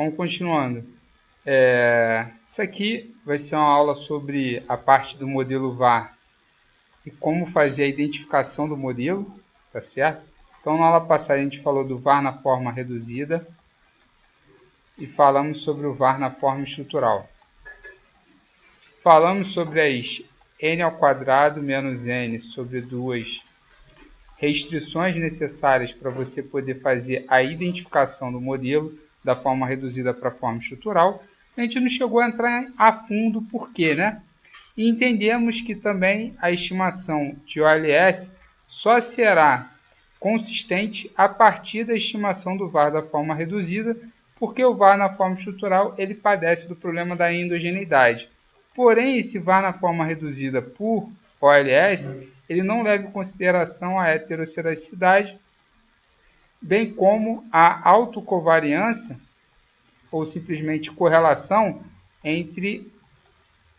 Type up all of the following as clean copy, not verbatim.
Então, continuando. Isso aqui vai ser uma aula sobre a parte do modelo VAR e como fazer a identificação do modelo, tá certo? Então, na aula passada a gente falou do VAR na forma reduzida e falamos sobre o VAR na forma estrutural. Falamos sobre as n² menos n sobre 2 restrições necessárias para você poder fazer a identificação do modelo da forma reduzida para a forma estrutural. A gente não chegou a entrar a fundo por quê, né? E entendemos que também a estimação de OLS só será consistente a partir da estimação do VAR da forma reduzida, porque o VAR na forma estrutural ele padece do problema da endogeneidade. Porém, esse VAR na forma reduzida por OLS, ele não leva em consideração a heterossedacidade, bem como a autocovariância, ou simplesmente correlação, entre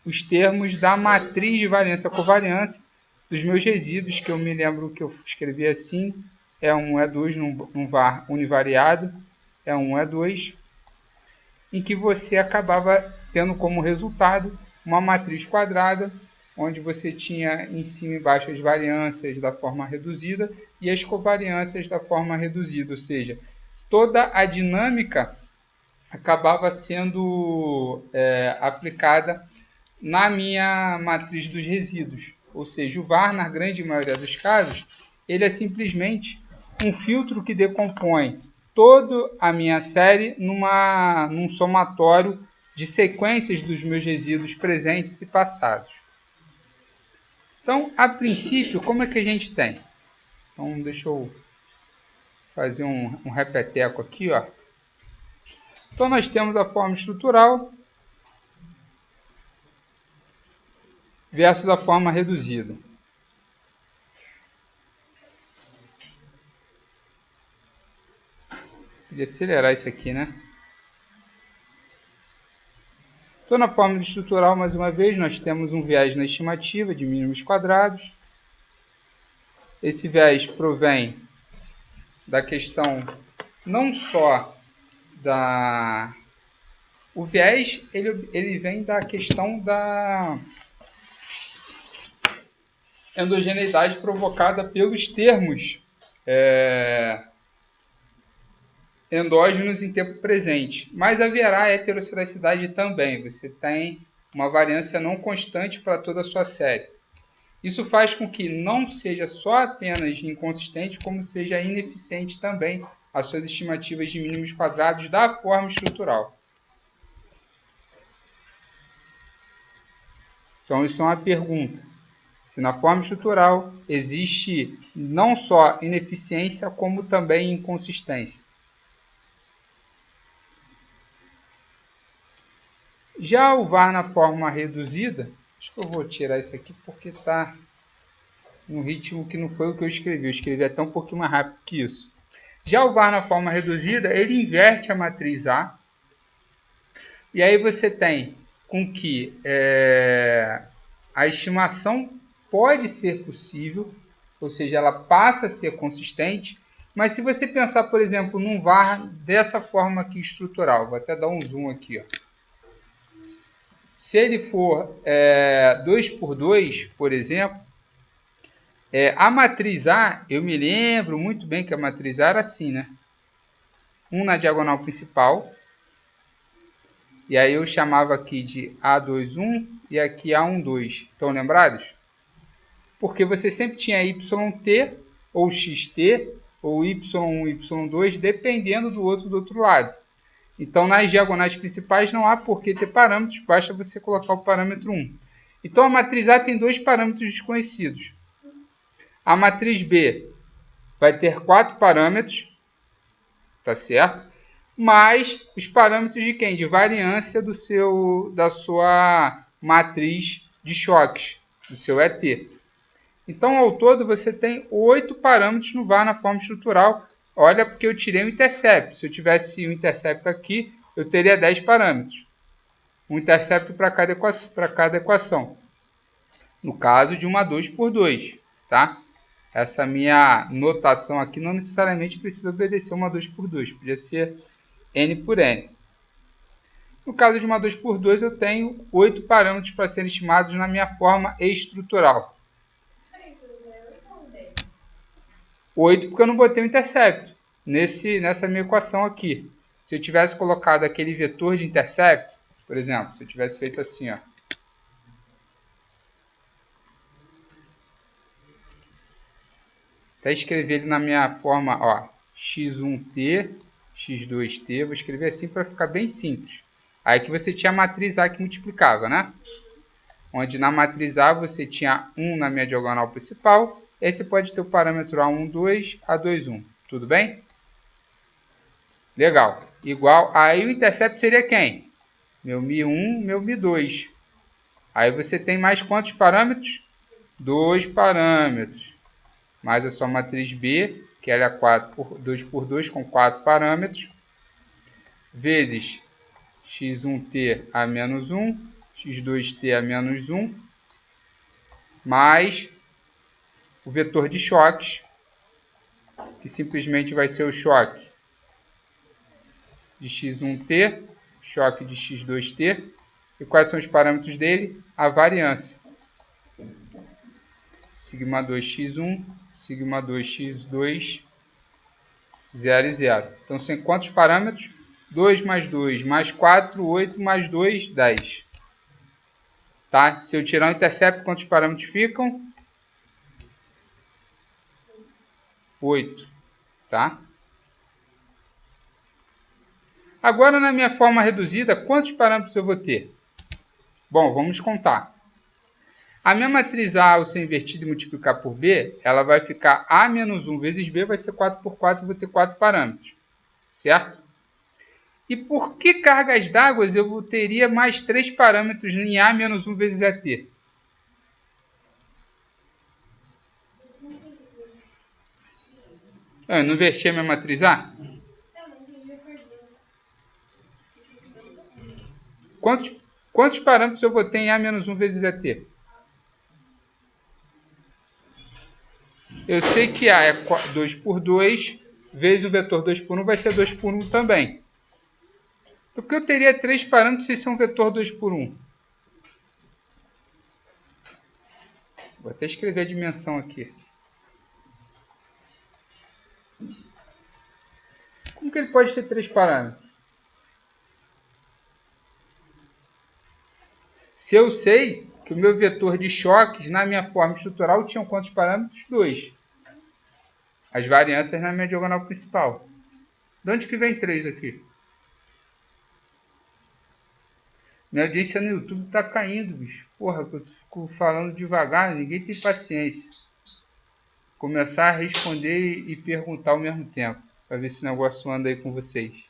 os termos da matriz de variância-covariância dos meus resíduos, que eu me lembro que eu escrevi assim, E1, E2 num VAR univariado, E1, E2, em que você acabava tendo como resultado uma matriz quadrada, onde você tinha em cima e embaixo as variâncias da forma reduzida e as covariâncias da forma reduzida, ou seja, toda a dinâmica acabava sendo aplicada na minha matriz dos resíduos. Ou seja, o VAR, na grande maioria dos casos, ele é simplesmente um filtro que decompõe toda a minha série num somatório de sequências dos meus resíduos presentes e passados. Então, a princípio, como é que a gente tem? Então, deixa eu fazer um repeteco aqui, ó. Então, nós temos a forma estrutural versus a forma reduzida. Podia acelerar isso aqui, né? Então, na forma estrutural, mais uma vez, nós temos um viés na estimativa de mínimos quadrados. Esse viés provém da questão não só da... O viés, ele vem da questão da endogeneidade provocada pelos termos endógenos em tempo presente. Mas haverá heterossedacidade também. Você tem uma variância não constante para toda a sua série. Isso faz com que não seja só apenas inconsistente, como seja ineficiente também as suas estimativas de mínimos quadrados da forma estrutural. Então, isso é uma pergunta. Se na forma estrutural existe não só ineficiência, como também inconsistência. Já o VAR na forma reduzida, acho que eu vou tirar isso aqui porque está num ritmo que não foi o que eu escrevi. Eu escrevi até um pouquinho mais rápido que isso. Já o VAR na forma reduzida, ele inverte a matriz A. E aí você tem com que a estimação pode ser possível, ou seja, ela passa a ser consistente. Mas se você pensar, por exemplo, num VAR dessa forma aqui estrutural, vou até dar um zoom aqui, ó. Se ele for 2 por 2, por exemplo, a matriz A, eu me lembro muito bem que a matriz A era assim, né? 1 na diagonal principal, e aí eu chamava aqui de A2, 1 e aqui A1, 2. Estão lembrados? Porque você sempre tinha YT, ou XT, ou Y1, Y2, dependendo do outro lado. Então, nas diagonais principais não há por que ter parâmetros, basta você colocar o parâmetro 1. Então, a matriz A tem dois parâmetros desconhecidos. A matriz B vai ter 4 parâmetros, tá certo? Mais os parâmetros de quem? De variância da sua matriz de choques, do seu ET. Então, ao todo, você tem 8 parâmetros no VAR na forma estrutural. Olha, porque eu tirei o intercepto. Se eu tivesse o intercepto aqui, eu teria 10 parâmetros. Um intercepto para cada equação. No caso de uma 2 por 2, tá? Essa minha notação aqui não necessariamente precisa obedecer uma 2 por 2. Podia ser N por N. No caso de uma 2x2, eu tenho 8 parâmetros para serem estimados na minha forma estrutural. 8 porque eu não botei o intercepto nessa minha equação aqui. Se eu tivesse colocado aquele vetor de intercepto, por exemplo, se eu tivesse feito assim, ó. Até escrever ele na minha forma, ó, x1t, x2t, vou escrever assim para ficar bem simples. Aí que você tinha a matriz A que multiplicava, né? Onde na matriz A você tinha 1 na minha diagonal principal, e aí você pode ter o parâmetro A1, 2, A2, 1. Tudo bem? Legal. Igual, aí o intercepto seria quem? Meu Mi1, meu Mi2. Aí você tem mais quantos parâmetros? 2 parâmetros. Mais a sua matriz B, que ela é 2x2 com 4 parâmetros, vezes x1t a menos 1, x2t a menos 1, mais o vetor de choques, que simplesmente vai ser o choque de x1t, choque de x2t. E quais são os parâmetros dele? A variância. Sigma 2x1, sigma 2x2, 0 e 0. Então, são quantos parâmetros? 2 mais 2 mais 4, 8 mais 2, 10. Tá? Se eu tirar o intercepto, quantos parâmetros ficam? 8. Tá? Agora, na minha forma reduzida, quantos parâmetros eu vou ter? Bom, vamos contar. A minha matriz A, ao ser invertida e multiplicar por B, ela vai ficar A menos 1 vezes B, vai ser 4 por 4, eu vou ter 4 parâmetros. Certo? E por que cargas d'água eu teria mais 3 parâmetros em A menos 1 vezes AT? Eu não inverti a minha matriz A? Quantos parâmetros eu vou ter em A menos 1 vezes AT? Eu sei que A é 2 por 2, vezes o vetor 2 por 1 vai ser 2 por 1 também. Então, por que eu teria 3 parâmetros se esse é um vetor 2 por 1? Vou até escrever a dimensão aqui. Como que ele pode ter 3 parâmetros? Se eu sei que o meu vetor de choques na minha forma estrutural tinha quantos parâmetros? 2. As variâncias na minha diagonal principal. De onde que vem 3 aqui? Minha audiência no YouTube tá caindo, bicho. Porra, eu fico falando devagar, ninguém tem paciência. Começar a responder e perguntar ao mesmo tempo, para ver se o negócio anda aí com vocês.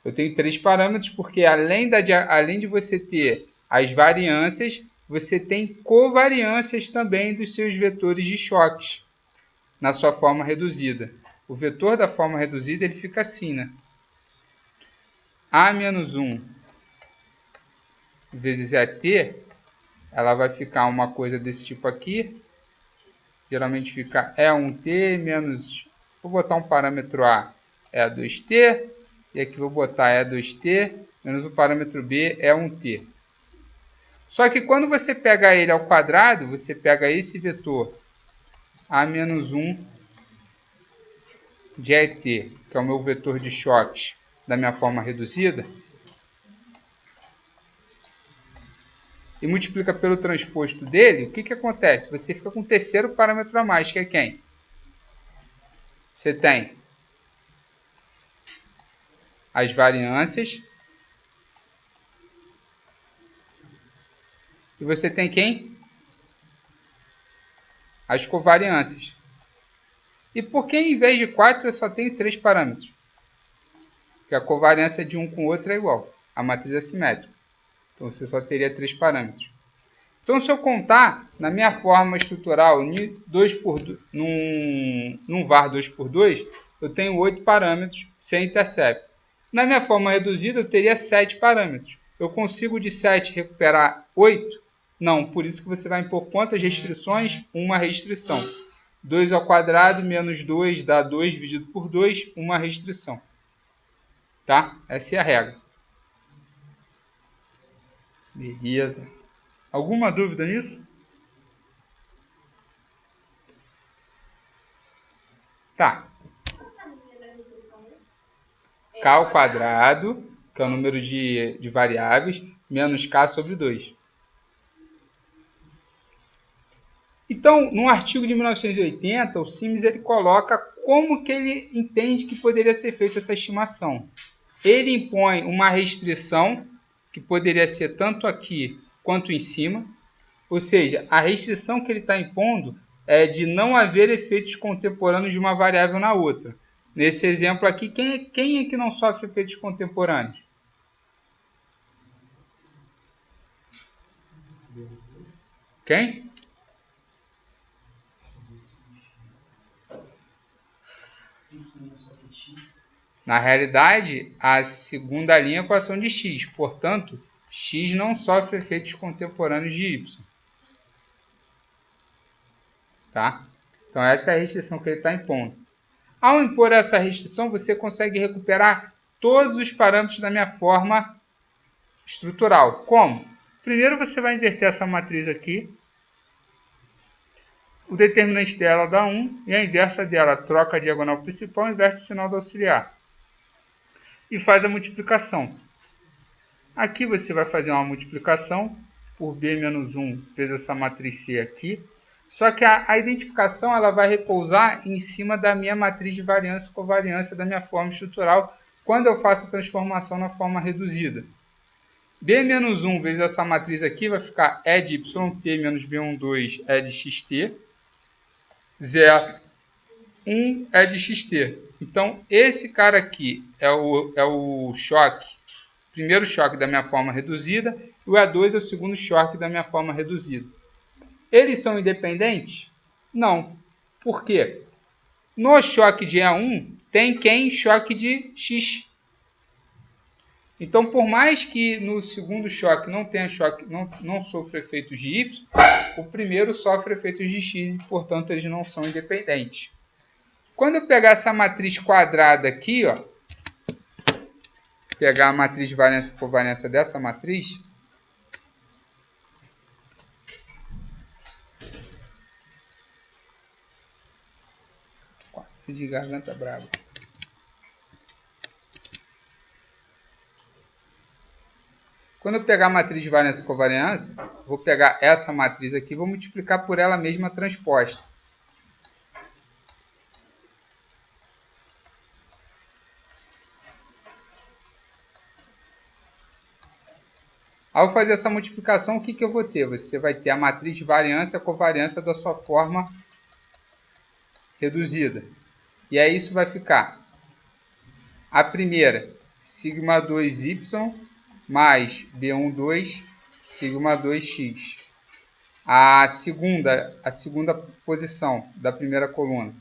Eu tenho 3 parâmetros, porque além de você ter as variâncias, você tem covariâncias também dos seus vetores de choques na sua forma reduzida. O vetor da forma reduzida ele fica assim, né? A menos 1 vezes AT, ela vai ficar uma coisa desse tipo aqui. Geralmente fica E1T menos... Vou botar um parâmetro A, E2T. E aqui vou botar E2T menos o parâmetro B, E1T. Só que quando você pega ele ao quadrado, você pega esse vetor A menos 1 de ET, que é o meu vetor de choques da minha forma reduzida, e multiplica pelo transposto dele, o que acontece? Você fica com o terceiro parâmetro a mais, que é quem? Você tem as variâncias. E você tem quem? As covariâncias. E por que em vez de 4 eu só tenho 3 parâmetros? Porque a covariância de um com o outro é igual. A matriz é simétrica. Então você só teria 3 parâmetros. Então se eu contar na minha forma estrutural num var 2 por 2, eu tenho 8 parâmetros sem intercepto. Na minha forma reduzida eu teria 7 parâmetros. Eu consigo de 7 recuperar 8? Não, por isso que você vai impor quantas restrições? Uma restrição. 2 ao quadrado menos 2 dá 2 dividido por 2, uma restrição. Tá? Essa é a regra. Beleza. Alguma dúvida nisso? Tá. K ao quadrado, que é o número de variáveis, menos K sobre 2. Então, no artigo de 1980, o Sims ele coloca como que ele entende que poderia ser feita essa estimação. Ele impõe uma restrição, que poderia ser tanto aqui quanto em cima, ou seja, a restrição que ele está impondo é de não haver efeitos contemporâneos de uma variável na outra. Nesse exemplo aqui, quem é que não sofre efeitos contemporâneos? Quem? Na realidade, a segunda linha é a equação de x, portanto, x não sofre efeitos contemporâneos de y. Tá? Então, essa é a restrição que ele está impondo. Ao impor essa restrição, você consegue recuperar todos os parâmetros da minha forma estrutural. Como? Primeiro, você vai inverter essa matriz aqui. O determinante dela dá 1 e a inversa dela troca a diagonal principal e inverte o sinal do auxiliar. E faz a multiplicação. Aqui você vai fazer uma multiplicação por b menos 1 vezes essa matriz C aqui. Só que a identificação ela vai repousar em cima da minha matriz de variância e covariância da minha forma estrutural quando eu faço a transformação na forma reduzida. B menos 1 vezes essa matriz aqui vai ficar E de YT menos B12 é de XT. 0, 1 é de XT. Então, esse cara aqui é o choque, primeiro choque da minha forma reduzida, e o E2 é o segundo choque da minha forma reduzida. Eles são independentes? Não. Por quê? No choque de E1, tem quem? Choque de X. Então, por mais que no segundo choque não tenha choque, não sofra efeitos de Y, o primeiro sofre efeitos de X e, portanto, eles não são independentes. Quando eu pegar essa matriz quadrada aqui, ó, pegar a matriz de variância e covariância dessa matriz, de garganta brava. Quando eu pegar a matriz de variância e covariância, vou pegar essa matriz aqui e vou multiplicar por ela mesma transposta. Ao fazer essa multiplicação, o que eu vou ter? Você vai ter a matriz de variância e covariância da sua forma reduzida. E aí isso vai ficar a primeira, sigma 2y mais B12 sigma 2x. A segunda posição da primeira coluna,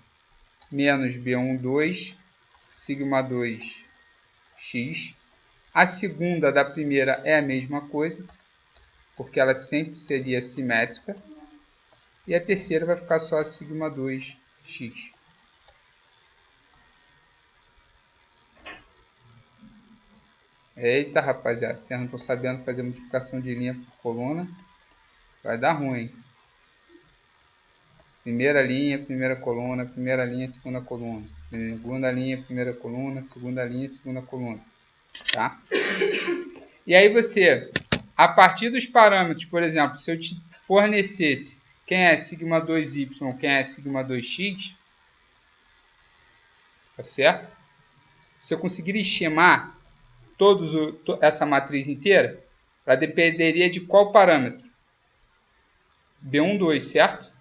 menos B12 sigma 2x. A segunda da primeira é a mesma coisa, porque ela sempre seria simétrica. E a terceira vai ficar só sigma 2x. Eita, rapaziada, vocês não estão sabendo fazer multiplicação de linha por coluna, vai dar ruim. Primeira linha, primeira coluna, primeira linha, segunda coluna. Segunda linha, primeira coluna, segunda linha, segunda coluna. Tá? E aí você, a partir dos parâmetros, por exemplo, se eu te fornecesse quem é sigma 2y, quem é sigma 2x, tá certo? Se eu conseguir estimar essa matriz inteira, ela dependeria de qual parâmetro? B12, certo?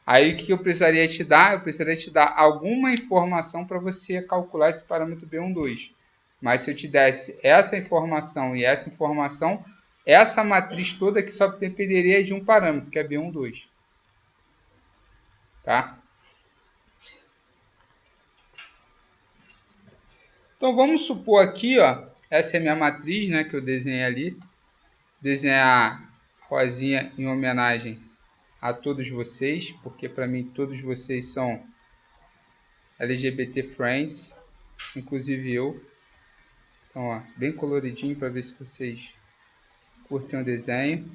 Aí o que eu precisaria te dar? Eu precisaria te dar alguma informação para você calcular esse parâmetro B12. Mas se eu te desse essa informação e essa informação, essa matriz toda aqui só dependeria de um parâmetro, que é B12. Tá? Então vamos supor aqui, ó, essa é a minha matriz, né, que eu desenhei ali. Desenhar rosinha em homenagem a todos vocês, porque para mim todos vocês são LGBT friends, inclusive eu. Então, ó, bem coloridinho para ver se vocês curtem o desenho.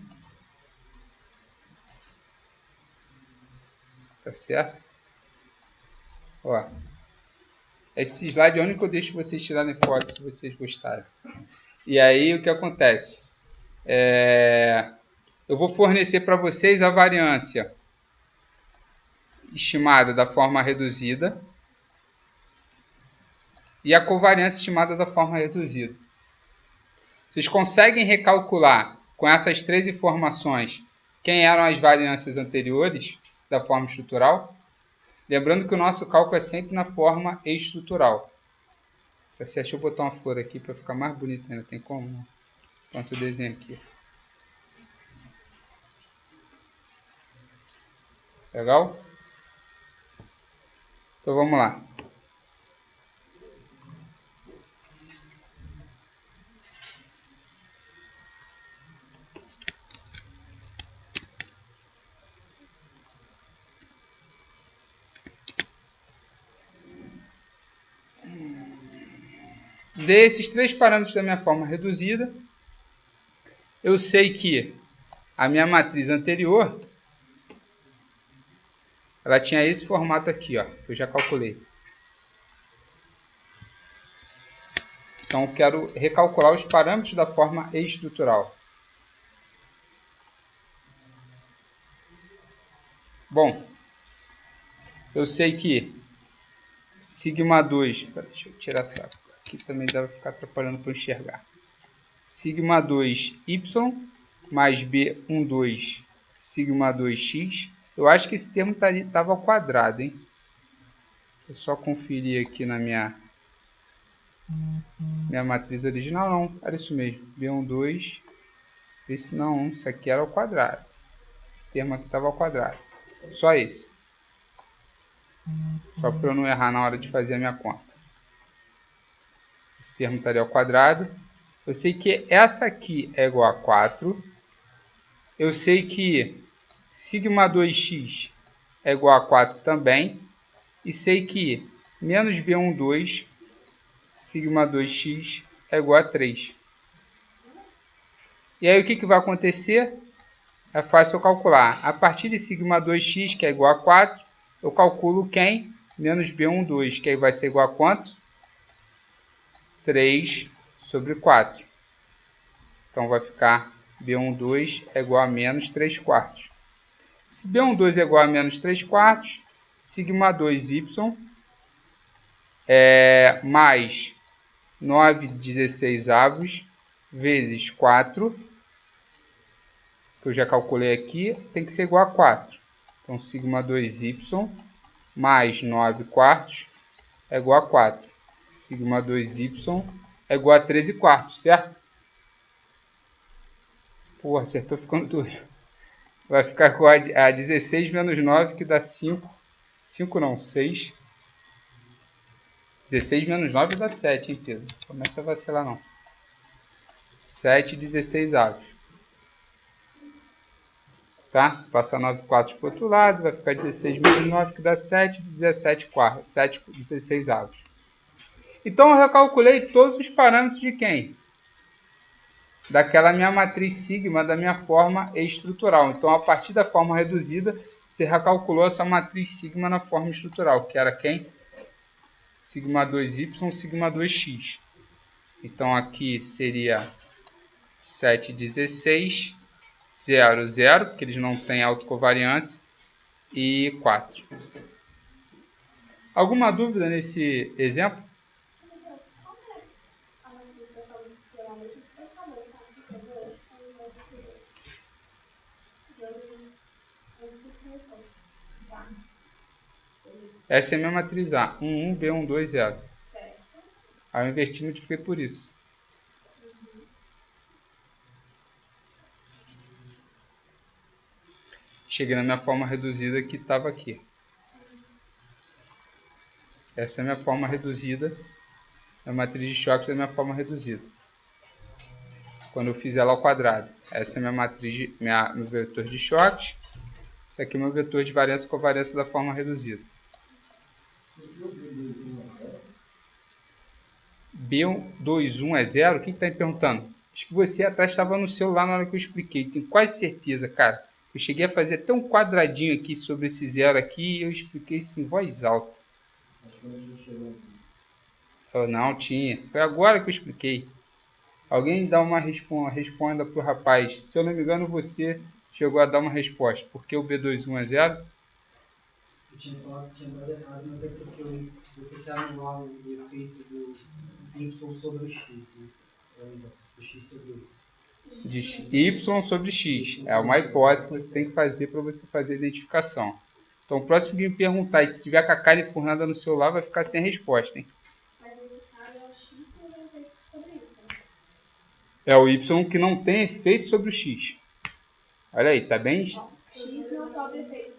Tá certo? Ó, esse slide é o único que eu deixo vocês tirarem foto se vocês gostarem. E aí o que acontece? Eu vou fornecer para vocês a variância estimada da forma reduzida e a covariância estimada da forma reduzida. Vocês conseguem recalcular com essas três informações quem eram as variâncias anteriores da forma estrutural? Lembrando que o nosso cálculo é sempre na forma estrutural. Tá certo? Deixa eu botar uma flor aqui para ficar mais bonito ainda. Tem como? Enquanto eu desenho aqui. Legal? Então vamos lá. Desses três parâmetros da minha forma reduzida, eu sei que a minha matriz anterior, ela tinha esse formato aqui, ó, que eu já calculei. Então, eu quero recalcular os parâmetros da forma estrutural. Bom, eu sei que sigma 2, deixa eu tirar essa aqui, também deve ficar atrapalhando para enxergar. Sigma 2y mais b12 sigma 2x. Eu acho que esse termo estava ao quadrado, hein? Eu só conferir aqui na minha matriz original, não, era isso mesmo, b12, esse não, isso aqui era ao quadrado, esse termo aqui estava ao quadrado, só esse, só para eu não errar na hora de fazer a minha conta. Esse termo estaria ao quadrado. Eu sei que essa aqui é igual a 4, eu sei que sigma 2x é igual a 4 também, e sei que menos b12 sigma 2x é igual a 3. E aí o que vai acontecer? É fácil eu calcular. A partir de sigma 2x, que é igual a 4, eu calculo quem? Menos b12, que aí vai ser igual a quanto? 3 sobre 4. Então vai ficar b12 é igual a menos 3 quartos. Se b12 é igual a menos 3 quartos, sigma 2y mais 9/16 vezes 4, que eu já calculei aqui, tem que ser igual a 4. Então, sigma 2y mais 9 quartos é igual a 4. Sigma 2y é igual a 13 quartos, certo? Pô, acertou ficando tudo. Vai ficar igual a 16 menos 9, que dá 5. 5 não, 6. 16 menos 9 dá 7, hein, Pedro? Começa a vacilar, não. 7/16. Tá? Passa 9 quartos para o outro lado, vai ficar 16 menos 9, que dá 7, 17 quartos, 7/16. Então, eu recalculei todos os parâmetros de quem? Daquela minha matriz sigma, da minha forma estrutural. Então, a partir da forma reduzida, você recalculou essa matriz sigma na forma estrutural, que era quem? Sigma 2y, sigma 2x. Então, aqui seria 7/16, 0, 0, porque eles não têm autocovariância, e 4. Alguma dúvida nesse exemplo? Essa é a minha matriz A, 1, 1, B1, 2, 0. Aí eu inverti e multipliquei por isso. Cheguei na minha forma reduzida que estava aqui. Essa é a minha forma reduzida, a matriz de choques é a minha forma reduzida. Quando eu fizer ela ao quadrado. Essa é a minha matriz, meu vetor de choques. Esse aqui é o meu vetor de variância e covariância da forma reduzida. B21 é 0? Quem está me perguntando? Acho que você atrás estava no celular na hora que eu expliquei. Tenho quase certeza, cara. Eu cheguei a fazer até um quadradinho aqui sobre esse 0 aqui e eu expliquei isso em voz alta. Não, tinha. Foi agora que eu expliquei. Alguém dá uma responda para o rapaz. Se eu não me engano, você chegou a dar uma resposta. Por que o B21 é 0? Eu tinha falado que tinha dado errado, mas é porque você quer anular o efeito do y sobre o x, né? Do x sobre o y. De y sobre x. É uma hipótese que você tem que fazer para você fazer a identificação. Então, o próximo que me perguntar e que tiver com a cara enfurnada no celular vai ficar sem resposta, hein? Mas esse caso é o x que não tem efeito sobre y. É o y que não tem efeito sobre o x. Olha aí, tá bem? X não sofre efeito,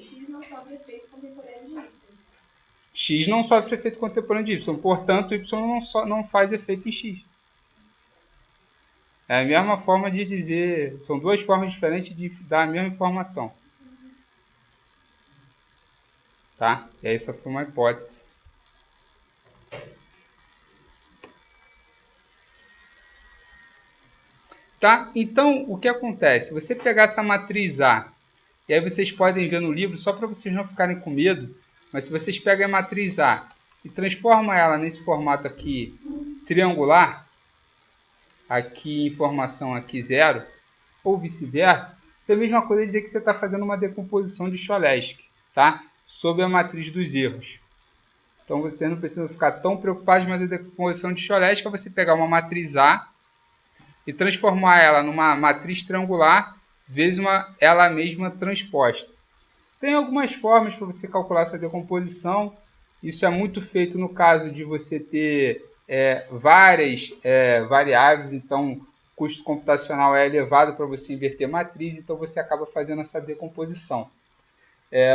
X não sofre efeito contemporâneo de y. X não sofre efeito contemporâneo de y, portanto, y não faz efeito em x. É a mesma forma de dizer, são duas formas diferentes de dar a mesma informação. Tá? E essa foi uma hipótese. Tá? Então, o que acontece? Você pegar essa matriz A, e aí vocês podem ver no livro, só para vocês não ficarem com medo, mas se vocês pegam a matriz A e transformam ela nesse formato aqui triangular, aqui informação aqui 0, ou vice-versa, isso é a mesma coisa de dizer que você está fazendo uma decomposição de Cholesky, tá? Sobre a matriz dos erros. Então você não precisa ficar tão preocupado, mas a decomposição de Cholesky é você pegar uma matriz A e transformar ela numa matriz triangular vezes ela mesma transposta. Tem algumas formas para você calcular essa decomposição. Isso é muito feito no caso de você ter várias variáveis, então o custo computacional é elevado para você inverter matriz, então você acaba fazendo essa decomposição.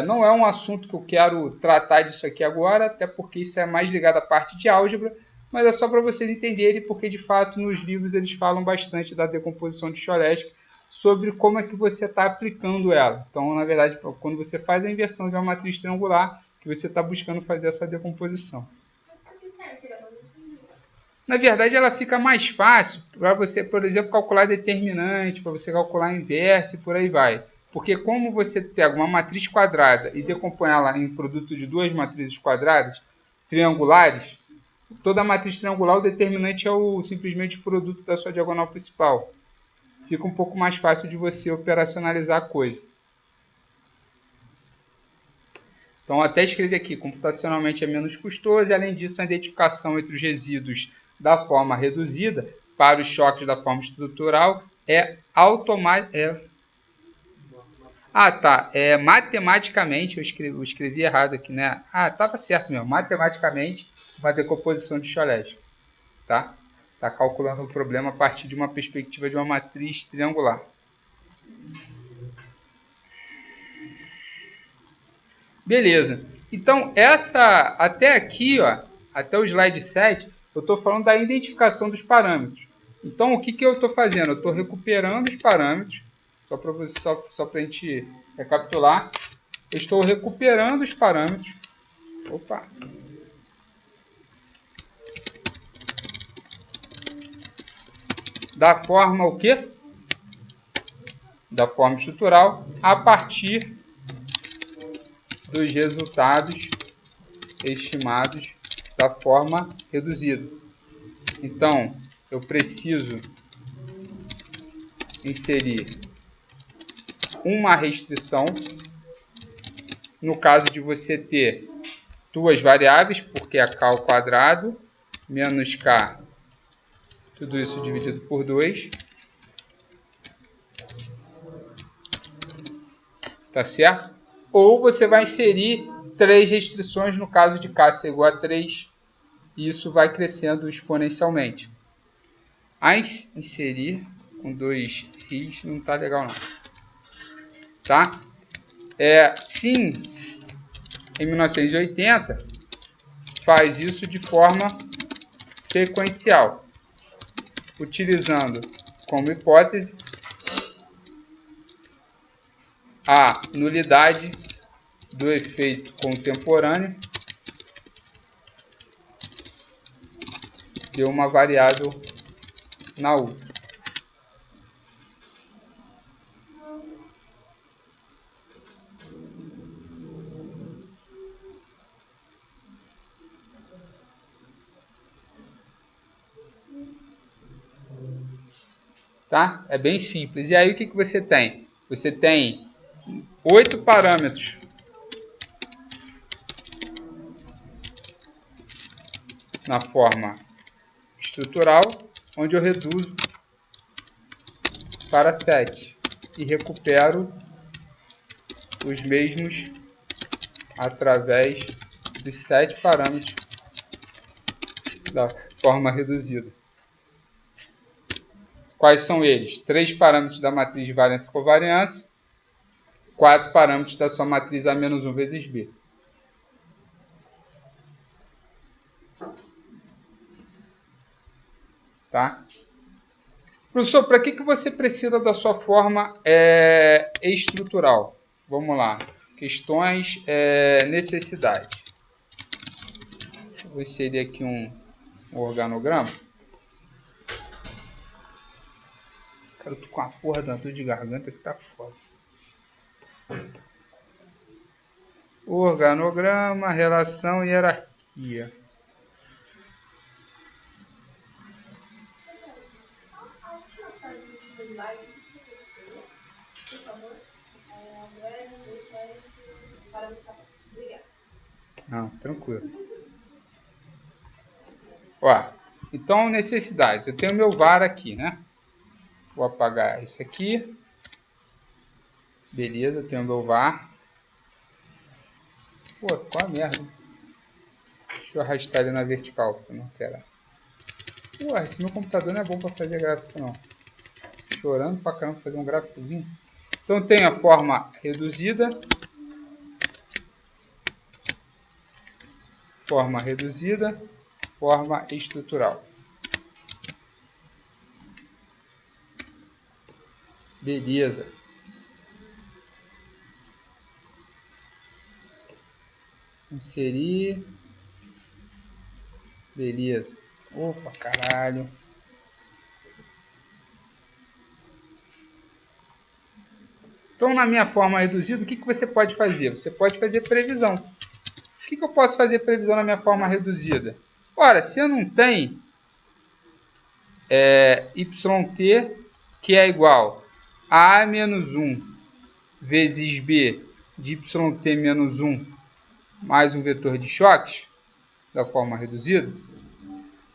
Não é um assunto que eu quero tratar disso aqui agora, até porque isso é mais ligado à parte de álgebra, mas é só para vocês entenderem, porque de fato nos livros eles falam bastante da decomposição de Cholesky, sobre como é que você está aplicando ela. Então, na verdade, quando você faz a inversão de uma matriz triangular, que você está buscando fazer essa decomposição. Na verdade, ela fica mais fácil para você, por exemplo, calcular determinante, para você calcular inverso e por aí vai. Porque como você pega uma matriz quadrada e decompõe ela em produto de duas matrizes quadradas, triangulares, toda matriz triangular, o determinante é simplesmente o produto da sua diagonal principal. Fica um pouco mais fácil de você operacionalizar a coisa. Então, até escrevi aqui, computacionalmente é menos custoso, e além disso, a identificação entre os resíduos da forma reduzida para os choques da forma estrutural é automática. Matematicamente, eu escrevi errado aqui, né? Estava certo mesmo. Matematicamente, uma decomposição de Cholesky, tá? Você está calculando o problema a partir de uma perspectiva de uma matriz triangular. Beleza. Então, até aqui, ó, até o slide 7, eu estou falando da identificação dos parâmetros. Então, o que eu estou fazendo? Eu estou recuperando os parâmetros, só para a gente recapitular. Eu estou recuperando os parâmetros. Opa! Da forma o quê? Da forma estrutural, a partir dos resultados estimados da forma reduzida. Então, eu preciso inserir uma restrição, no caso de você ter duas variáveis, porque é k ao quadrado menos k, tudo isso dividido por 2. Tá certo? Ou você vai inserir 3 restrições no caso de k ser igual a 3, e isso vai crescendo exponencialmente. A inserir com 2 is não tá legal não. Tá? Sims, em 1980, faz isso de forma sequencial, utilizando como hipótese a nulidade do efeito contemporâneo de uma variável na outra. Tá? É bem simples. E aí o que você tem? Você tem 8 parâmetros na forma estrutural, onde eu reduzo para 7 e recupero os mesmos através dos 7 parâmetros da forma reduzida. Quais são eles? 3 parâmetros da matriz de variância e covariância, 4 parâmetros da sua matriz A-1 vezes B. Tá? Professor, para que você precisa da sua forma estrutural? Vamos lá. Questões, necessidade. Vou inserir aqui um organograma. Cara, eu tô com a porra da dor de garganta que tá foda. Organograma, relação e hierarquia. Só a última parte do último slide, por favor. André, 27, para o trabalho. Obrigada. Não, tranquilo. Ó, então, necessidades. Eu tenho meu var aqui, né? Vou apagar esse aqui. Beleza, eu tenho meu var. Pô, qual a merda? Deixa eu arrastar ele na vertical, porque eu não quero. Pô, esse meu computador não é bom para fazer gráfico, não. Chorando pra caramba fazer um gráficozinho. Então, eu tenho a forma reduzida. Forma reduzida. Forma estrutural. Beleza. Inserir. Beleza. Opa, caralho. Então, na minha forma reduzida, o que você pode fazer? Você pode fazer previsão. O que eu posso fazer previsão na minha forma reduzida? Ora, se eu não tenho YT, que é igual a A-1 vezes B de YT-1 mais um vetor de choques, da forma reduzida,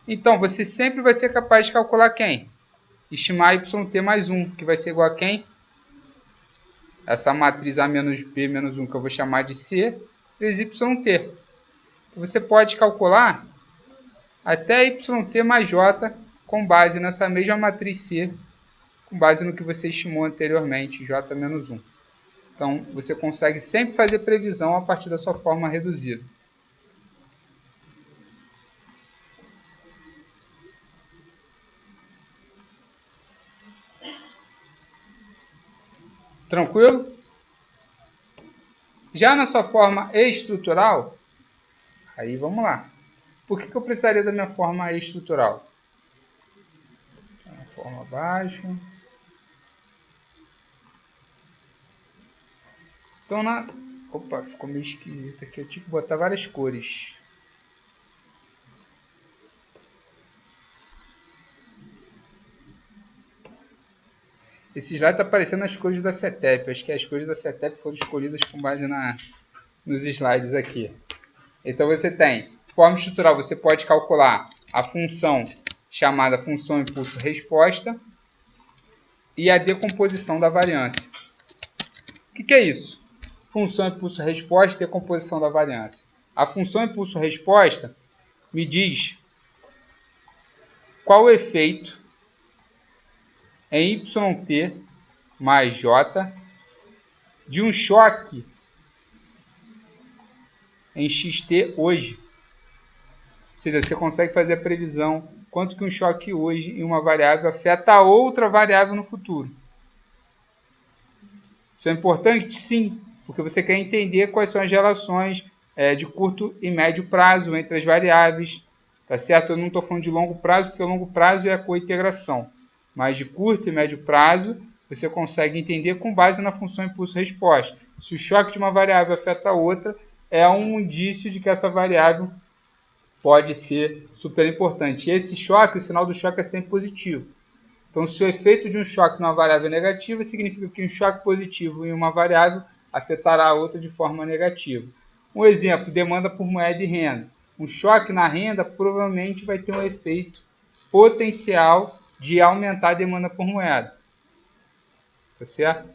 então você sempre vai ser capaz de calcular quem? Estimar YT mais 1, que vai ser igual a quem? Essa matriz A menos B menos 1, que eu vou chamar de C, vezes YT. Você pode calcular até YT mais J com base nessa mesma matriz C, com base no que você estimou anteriormente, J menos 1. Então, você consegue sempre fazer previsão a partir da sua forma reduzida. Tranquilo? Já na sua forma estrutural, aí vamos lá. Por que eu precisaria da minha forma estrutural? Forma abaixo. Então, opa, ficou meio esquisito aqui. Eu tive que botar várias cores. Esse slide está aparecendo as cores da CETEP. Acho que as cores da CETEP foram escolhidas com base nos slides aqui. Então você tem forma estrutural, você pode calcular a função chamada função impulso-resposta e a decomposição da variância. O que é isso? Função impulso-resposta e decomposição da variância. A função impulso-resposta me diz qual o efeito em YT mais J de um choque em XT hoje. Ou seja, você consegue fazer a previsão quanto que um choque hoje em uma variável afeta a outra variável no futuro. Isso é importante? Sim, porque você quer entender quais são as relações de curto e médio prazo entre as variáveis, Tá certo? Eu não estou falando de longo prazo, porque o longo prazo é a cointegração. Mas de curto e médio prazo, você consegue entender com base na função impulso-resposta. Se o choque de uma variável afeta a outra, é um indício de que essa variável pode ser super importante. E esse choque, o sinal do choque é sempre positivo. Então, se o efeito de um choque numa variável é negativo, significa que um choque positivo em uma variável afetará a outra de forma negativa. Um exemplo, demanda por moeda e renda. Um choque na renda provavelmente vai ter um efeito potencial de aumentar a demanda por moeda. Tá certo?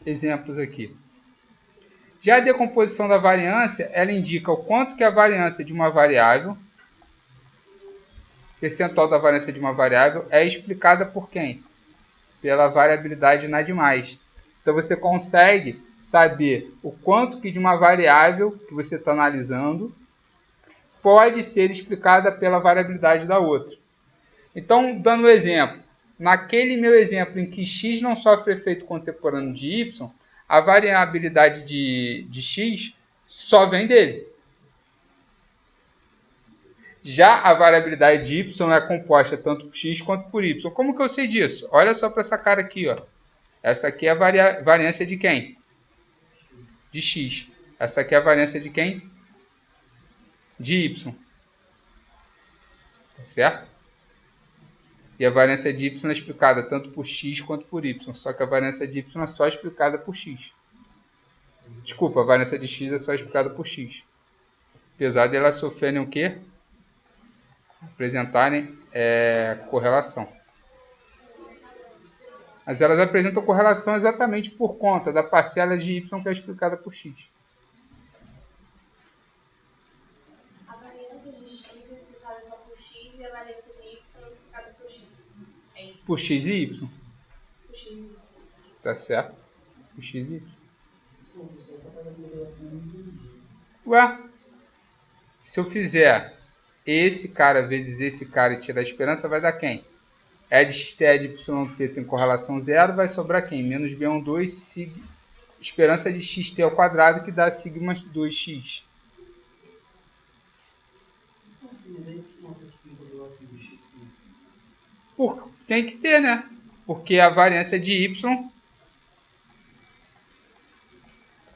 Exemplos aqui. Já a decomposição da variância, ela indica o quanto que a variância de uma variável, percentual da variância de uma variável, é explicada por quem? Pela variabilidade NAD+. Então você consegue saber o quanto que de uma variável que você está analisando pode ser explicada pela variabilidade da outra. Então, dando um exemplo, naquele meu exemplo em que x não sofre efeito contemporâneo de y, a variabilidade de x só vem dele. Já a variabilidade de y é composta tanto por x quanto por y. Como que eu sei disso? Olha só para essa cara aqui, ó. Essa aqui é a variância de quem? De x. Essa aqui é a variância de quem? De y. Tá certo? E a variância de y é explicada tanto por x quanto por y. Só que a variância de y é só explicada por x. Desculpa, a variância de x é só explicada por x. Apesar de elas sofrerem o quê? Apresentarem correlação. Mas elas apresentam correlação exatamente por conta da parcela de y que é explicada por x. A variância de x é explicada só por x e a variância de y é explicada por x. É isso? Por x e y. Por x e y. Tá certo? Por x e y. Desculpa, só essa correlação eu não entendi. Ué, se eu fizer esse cara vezes esse cara e tirar a esperança, vai dar quem? E de xt e de yt tem correlação zero, vai sobrar quem? Menos b12, esperança de xt ao quadrado, que dá sigma 2x. Nossa, mas aí nossa, que tem correlação do x Tem que ter, né? Porque a variância de y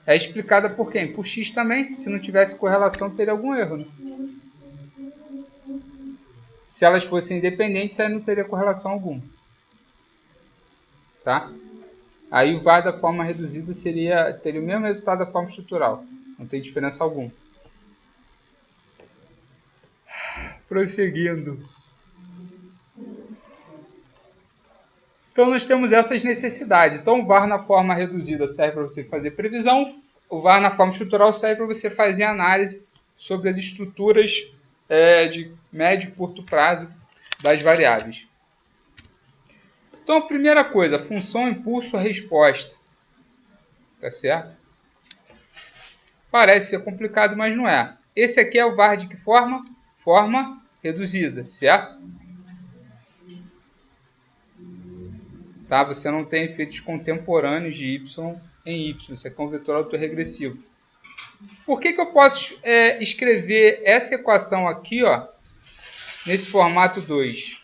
é explicada por quem? Por x também. Se não tivesse correlação, teria algum erro, né? Se elas fossem independentes, aí não teria correlação alguma. Tá? Aí o VAR da forma reduzida teria o mesmo resultado da forma estrutural. Não tem diferença alguma. Prosseguindo. Então nós temos essas necessidades. Então o VAR na forma reduzida serve para você fazer previsão. O VAR na forma estrutural serve para você fazer análise sobre as estruturas de médio e curto prazo das variáveis. Então, a primeira coisa, função impulso-resposta. Tá certo? Parece ser complicado, mas não é. Esse aqui é o VAR de que forma? Forma reduzida, certo? Tá? Você não tem efeitos contemporâneos de y em y. Isso aqui é um vetor autorregressivo. Por que eu posso escrever essa equação aqui, ó, nesse formato 2?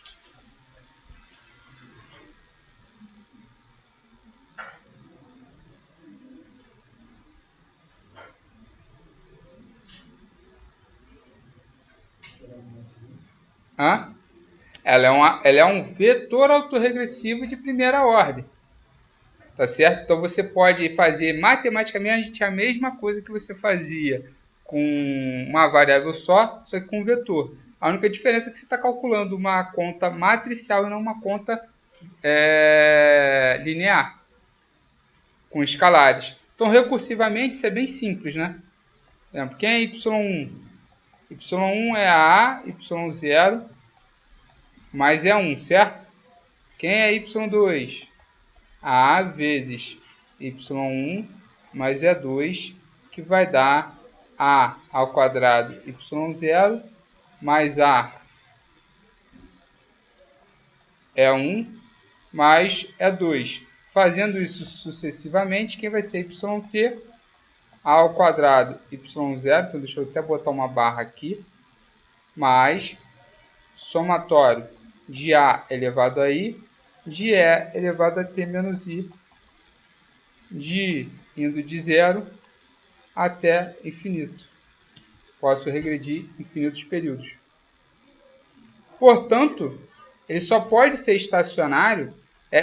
Ela é um vetor autorregressivo de primeira ordem. Tá certo? Então você pode fazer matematicamente a mesma coisa que você fazia com uma variável só que com um vetor. A única diferença é que você está calculando uma conta matricial e não uma conta linear, com escalares. Então, recursivamente, isso é bem simples, né? Quem é y1? y1 é a y0 mais é 1, certo? Quem é y2? A vezes y1 mais é 2, que vai dar a ao quadrado y0 mais a é 1 mais é 2. Fazendo isso sucessivamente, quem vai ser yt a ao quadrado y0, então deixa eu até botar uma barra aqui, mais somatório de A elevado a I, de E elevado a T menos I, indo de 0 até infinito. Posso regredir infinitos períodos. Portanto, ele só pode ser estacionário,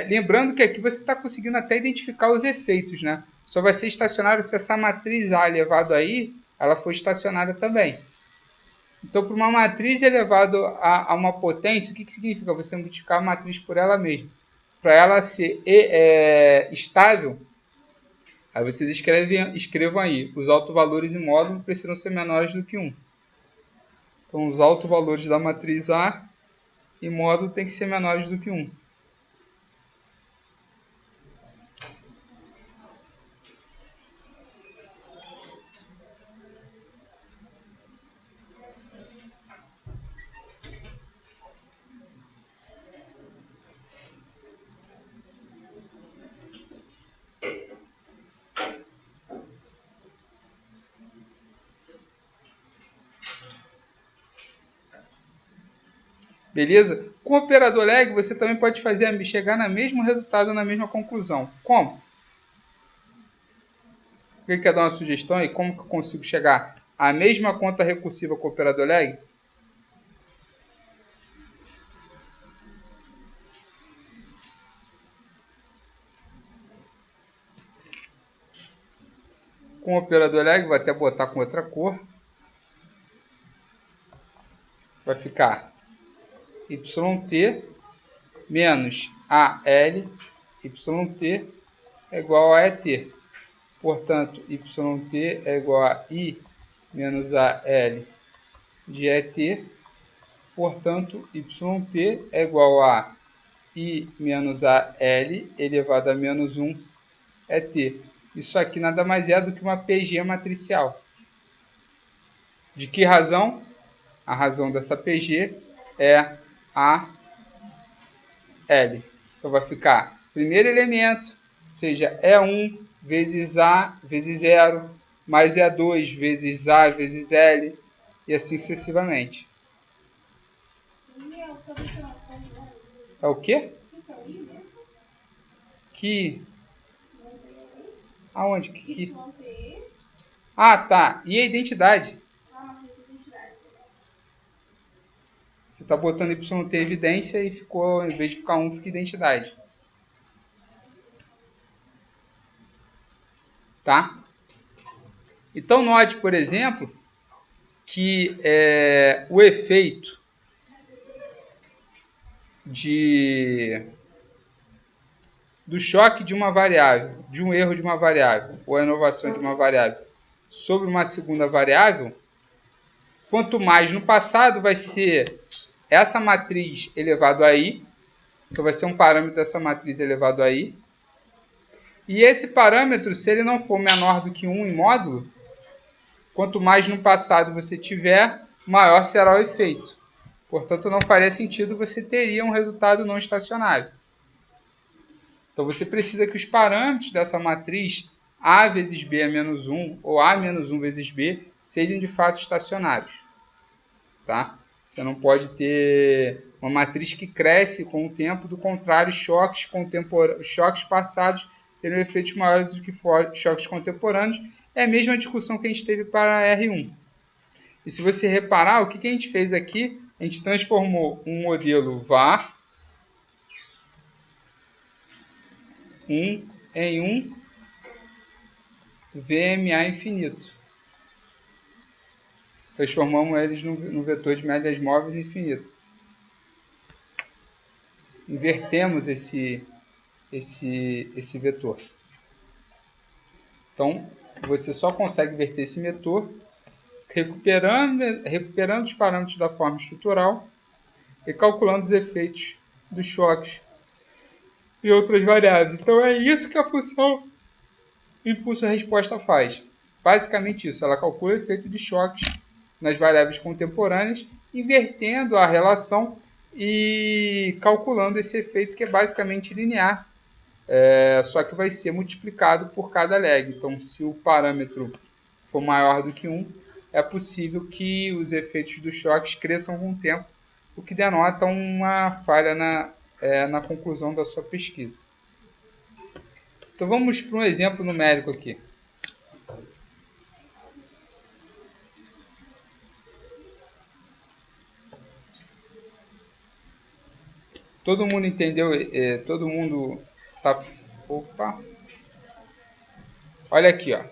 lembrando que aqui você está conseguindo até identificar os efeitos, né? Só vai ser estacionário se essa matriz A elevado a I, ela for estacionária também. Então, para uma matriz elevado a uma potência, o que significa? Você multiplicar a matriz por ela mesma. Para ela ser estável, aí vocês escrevam aí, os autovalores e módulo precisam ser menores do que 1. Então, os autovalores da matriz A e módulo tem que ser menores do que 1. Beleza? Com o operador leg, você também pode chegar no mesmo resultado, na mesma conclusão. Como? Alguém quer dar uma sugestão aí? Como que eu consigo chegar à mesma conta recursiva com o operador leg? Com o operador leg, vou até botar com outra cor. Vai ficar YT menos AL, YT é igual a ET. Portanto, YT é igual a I menos AL de ET. Portanto, YT é igual a I menos AL elevado a menos 1 ET. Isso aqui nada mais é do que uma PG matricial. De que razão? A razão dessa PG é a L. Então vai ficar primeiro elemento, ou seja, E1 vezes A vezes 0, mais E2 vezes A vezes L, e assim sucessivamente. É o quê? Que? Aonde? Que? Ah, tá. E a identidade? Você está botando YT evidência e ficou, em vez de ficar 1, fica identidade. Tá? Então, note, por exemplo, que o efeito do choque de uma variável, de um erro de uma variável, ou a inovação de uma variável sobre uma segunda variável, quanto mais no passado vai ser essa matriz elevado a i, então vai ser um parâmetro dessa matriz elevado a i, e esse parâmetro, se ele não for menor do que 1 em módulo, quanto mais no passado você tiver, maior será o efeito. Portanto, não faria sentido, você teria um resultado não estacionário. Então, você precisa que os parâmetros dessa matriz A vezes B é menos 1 ou A menos 1 vezes B sejam de fato estacionários. Tá? Você não pode ter uma matriz que cresce com o tempo, do contrário, choques passados teriam efeitos maiores do que choques contemporâneos. É a mesma discussão que a gente teve para R1. E se você reparar, o que a gente fez aqui? A gente transformou um modelo VAR em um VMA infinito. Transformamos eles no vetor de médias móveis infinito. Invertemos esse vetor. Então, você só consegue inverter esse vetor recuperando os parâmetros da forma estrutural e calculando os efeitos dos choques e outras variáveis. Então, é isso que a função impulso-resposta faz. Basicamente isso, ela calcula o efeito de choques nas variáveis contemporâneas, invertendo a relação e calculando esse efeito que é basicamente linear, só que vai ser multiplicado por cada leg. Então, se o parâmetro for maior do que 1, é possível que os efeitos dos choques cresçam com o tempo, o que denota uma falha na conclusão da sua pesquisa. Então vamos para um exemplo numérico aqui. Todo mundo entendeu? Todo mundo tá... Opa! Olha aqui, ó.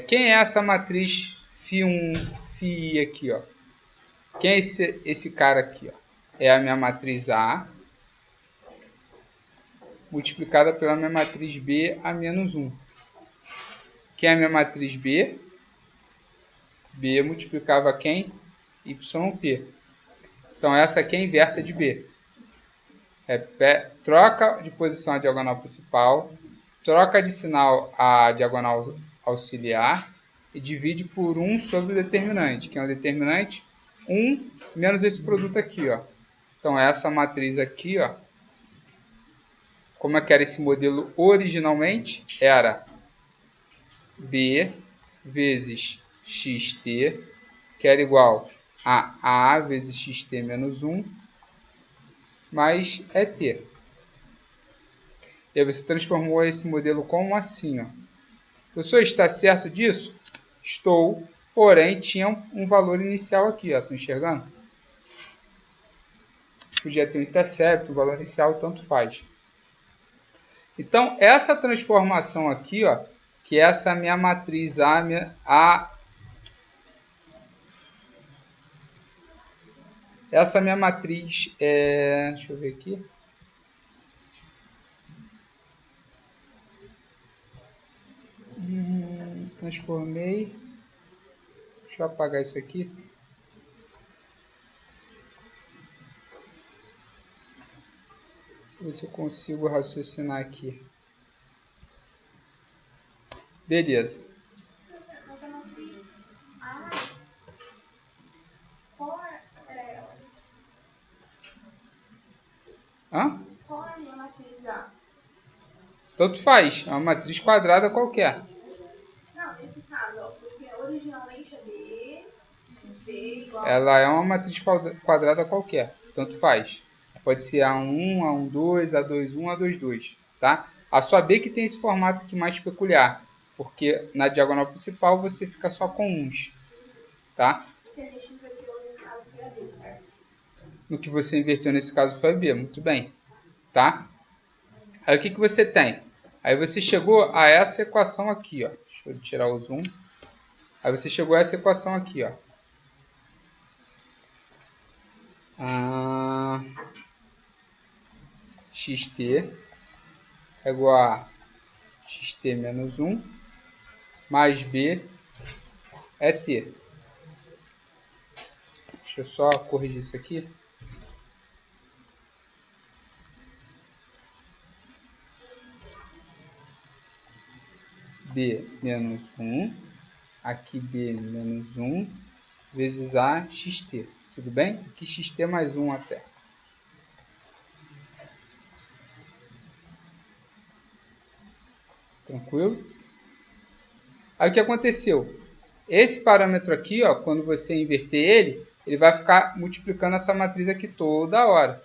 Quem é essa matriz φ1, φi aqui, ó? Quem é esse cara aqui, ó? É a minha matriz A multiplicada pela minha matriz B a menos 1. Quem é a minha matriz B? B multiplicava quem? YT. Então essa aqui é a inversa de B. Troca de posição a diagonal principal, troca de sinal a diagonal auxiliar e divide por 1 sobre o determinante. Que é o determinante 1 menos esse produto aqui, ó. Então essa matriz aqui, ó, como é que era esse modelo originalmente? Era B vezes xt, que era igual a A vezes xt menos 1, mais ET. E aí você transformou esse modelo como assim, ó. Professor, está certo disso? Estou, porém tinha um valor inicial aqui, ó. Estão enxergando? Podia ter um intercepto, o valor inicial, tanto faz. Então, essa transformação aqui, ó, que é essa minha matriz essa minha matriz, deixa eu ver aqui. Transformei. Deixa eu apagar isso aqui. Ver se eu consigo raciocinar aqui. Beleza. Mas a matriz A, qual era ela? Hã? Qual é a minha matriz A? Tanto faz. É uma matriz quadrada qualquer. Não, nesse caso, ó, porque originalmente é B, XB igual... Ela é uma matriz quadrada qualquer. Tanto faz. Pode ser A1, A12, A21, A22. Tá? A só B que tem esse formato aqui mais peculiar. Porque na diagonal principal você fica só com uns. Tá? Que a gente inverteu nesse caso foi a B, certo? No que você inverteu nesse caso foi B. Muito bem. Tá? Aí o que você tem? Aí você chegou a essa equação aqui. Ó. Deixa eu tirar o zoom. Aí você chegou a essa equação aqui. Ó. Xt é igual a xt menos 1 mais b é t. Deixa eu só corrigir isso aqui. B menos 1, aqui B menos 1, vezes A xt. Tudo bem? Aqui xt mais 1 até. Tranquilo? Aí o que aconteceu? Esse parâmetro aqui, ó, quando você inverter ele vai ficar multiplicando essa matriz aqui toda hora.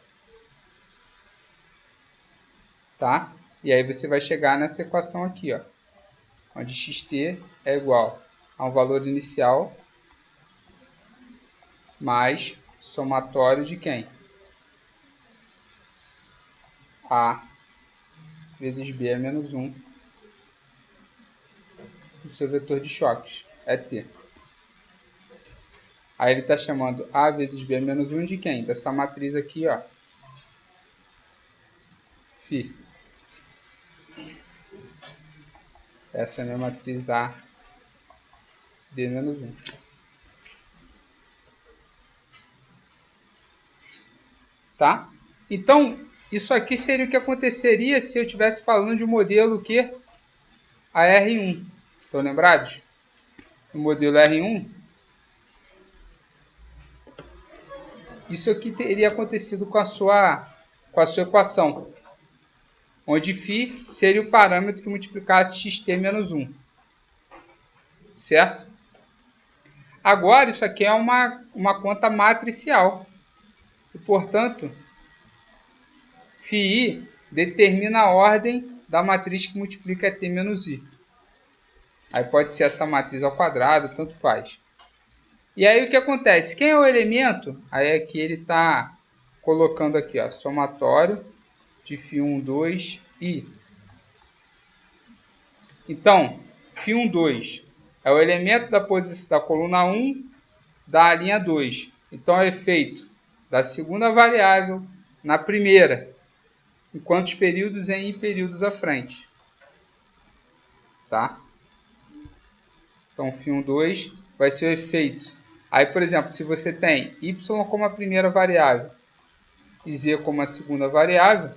Tá? E aí você vai chegar nessa equação aqui, ó, onde xt é igual a um valor inicial mais somatório de quem? A vezes B é menos 1 do seu vetor de choques, é T. Aí ele está chamando A vezes B é menos 1 de quem? Dessa matriz aqui, ó, Φ. Essa é a minha matriz A, B menos 1. Tá? Então, isso aqui seria o que aconteceria se eu estivesse falando de um modelo que a R1. Estão lembrados? O modelo R1. Isso aqui teria acontecido com a sua equação. Onde φ seria o parâmetro que multiplicasse xt menos 1. Certo? Agora, isso aqui é uma conta matricial. E, portanto, φi determina a ordem da matriz que multiplica ET menos I. Aí pode ser essa matriz ao quadrado, tanto faz. E aí o que acontece? Quem é o elemento? Aí aqui ele está colocando aqui, ó, somatório de φ1, 2, I. Então, φ1, 2 é o elemento da posição da coluna 1 da linha 2. Então, é o efeito da segunda variável na primeira, em quantos períodos em I períodos à frente. Tá? Então, φ1, 2 vai ser o efeito. Aí, por exemplo, se você tem y como a primeira variável e z como a segunda variável,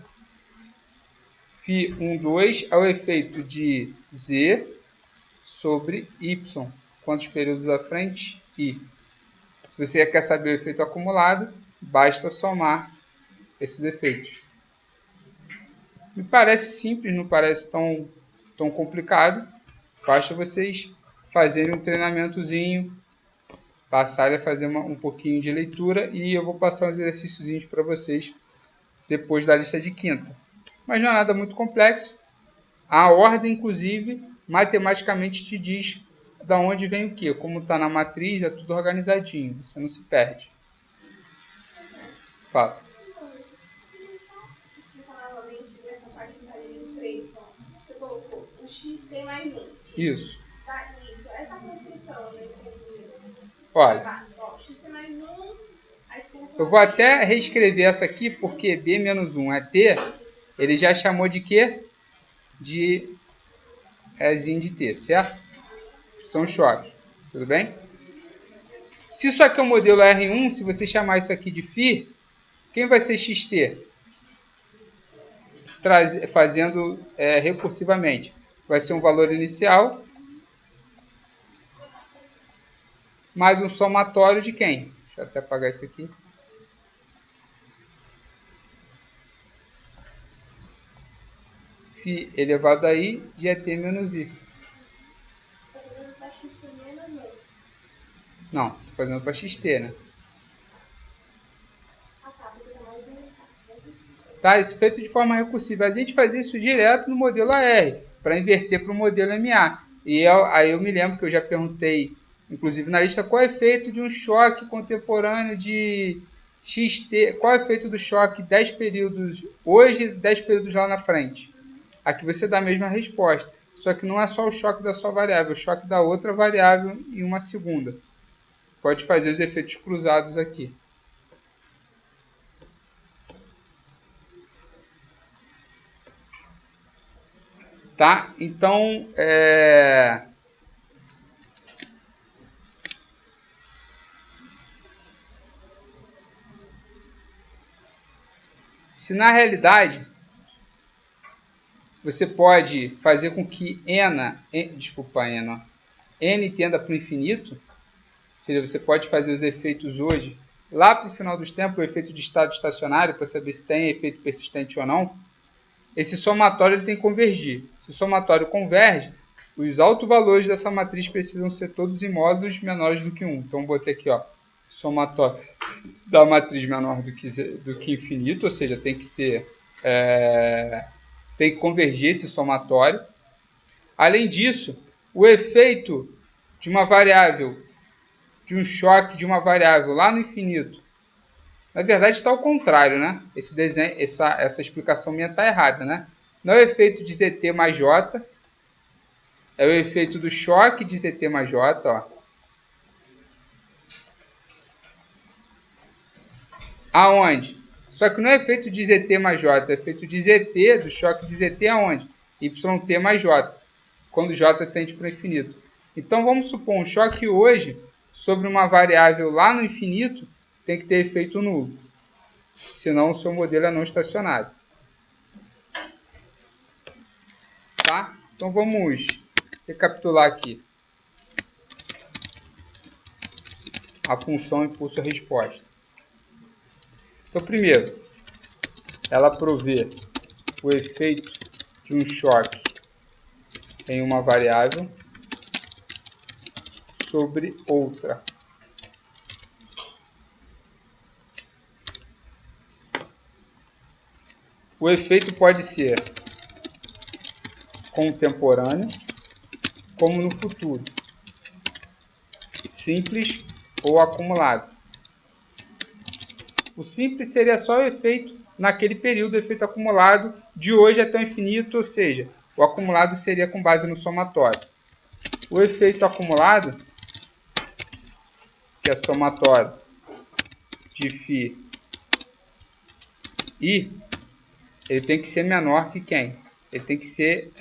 φ1, 2 é o efeito de z sobre y. Quantos períodos à frente? I. Se você quer saber o efeito acumulado, basta somar esses efeitos. Me parece simples, não parece tão complicado. Basta vocês fazerem um treinamentozinho, passarem a fazer um pouquinho de leitura e eu vou passar uns exercíciozinhos para vocês depois da lista de quinta. Mas não é nada muito complexo. A ordem, inclusive, matematicamente te diz da onde vem o que. Como está na matriz, é tudo organizadinho, você não se perde. Fala. Você colocou o x tem mais 1. Isso. Tá, isso. Essa construção, né? Olha. Ó, x tem mais 1. Eu vou até reescrever essa aqui, porque b menos 1 é t. Ele já chamou de quê? De Ezinho de t, certo? São choques. Tudo bem? Se isso aqui é o modelo R1, se você chamar isso aqui de φ, quem vai ser xt? Fazendo recursivamente. Vai ser um valor inicial mais um somatório de quem? Deixa eu até apagar isso aqui. φ elevado a i de ET menos I. Não, estou fazendo para xt, né? Tá, isso feito de forma recursiva. A gente fazia isso direto no modelo AR, para inverter para o modelo MA. E aí eu me lembro que eu já perguntei, inclusive na lista, qual é o efeito de um choque contemporâneo de xt, qual é o efeito do choque 10 períodos hoje e 10 períodos lá na frente. Aqui você dá a mesma resposta, só que não é só o choque da sua variável, é o choque da outra variável em uma segunda. Pode fazer os efeitos cruzados aqui. Tá? Então, se na realidade você pode fazer com que n tenda para o infinito, ou seja, você pode fazer os efeitos hoje, lá para o final dos tempos, o efeito de estado estacionário, para saber se tem efeito persistente ou não, esse somatório ele tem que convergir. Se o somatório converge, os autovalores dessa matriz precisam ser todos em módulos menores do que 1. Então, eu botei aqui, ó, somatório da matriz menor do que infinito, ou seja, tem que ser... tem que convergir esse somatório. Além disso, o efeito de uma variável, de um choque de uma variável lá no infinito, na verdade está ao contrário, né? Esse desenho, essa explicação minha está errada, né? Não é o efeito de ZT mais J, é o efeito do choque de ZT mais J, ó. Aonde? Só que não é efeito de ZT mais J, é efeito de ZT, do choque de ZT aonde? YT mais J, quando J tende para o infinito. Então vamos supor um choque hoje sobre uma variável lá no infinito, tem que ter efeito nulo. Senão o seu modelo é não estacionário. Tá? Então vamos recapitular aqui. A função impulso-resposta. Então primeiro, ela provê o efeito de um choque em uma variável sobre outra. O efeito pode ser contemporâneo, como no futuro, simples ou acumulado. O simples seria só o efeito naquele período, o efeito acumulado de hoje até o infinito, ou seja, o acumulado seria com base no somatório. O efeito acumulado, que é somatório de φ i, ele tem que ser menor que quem? Ele tem que ser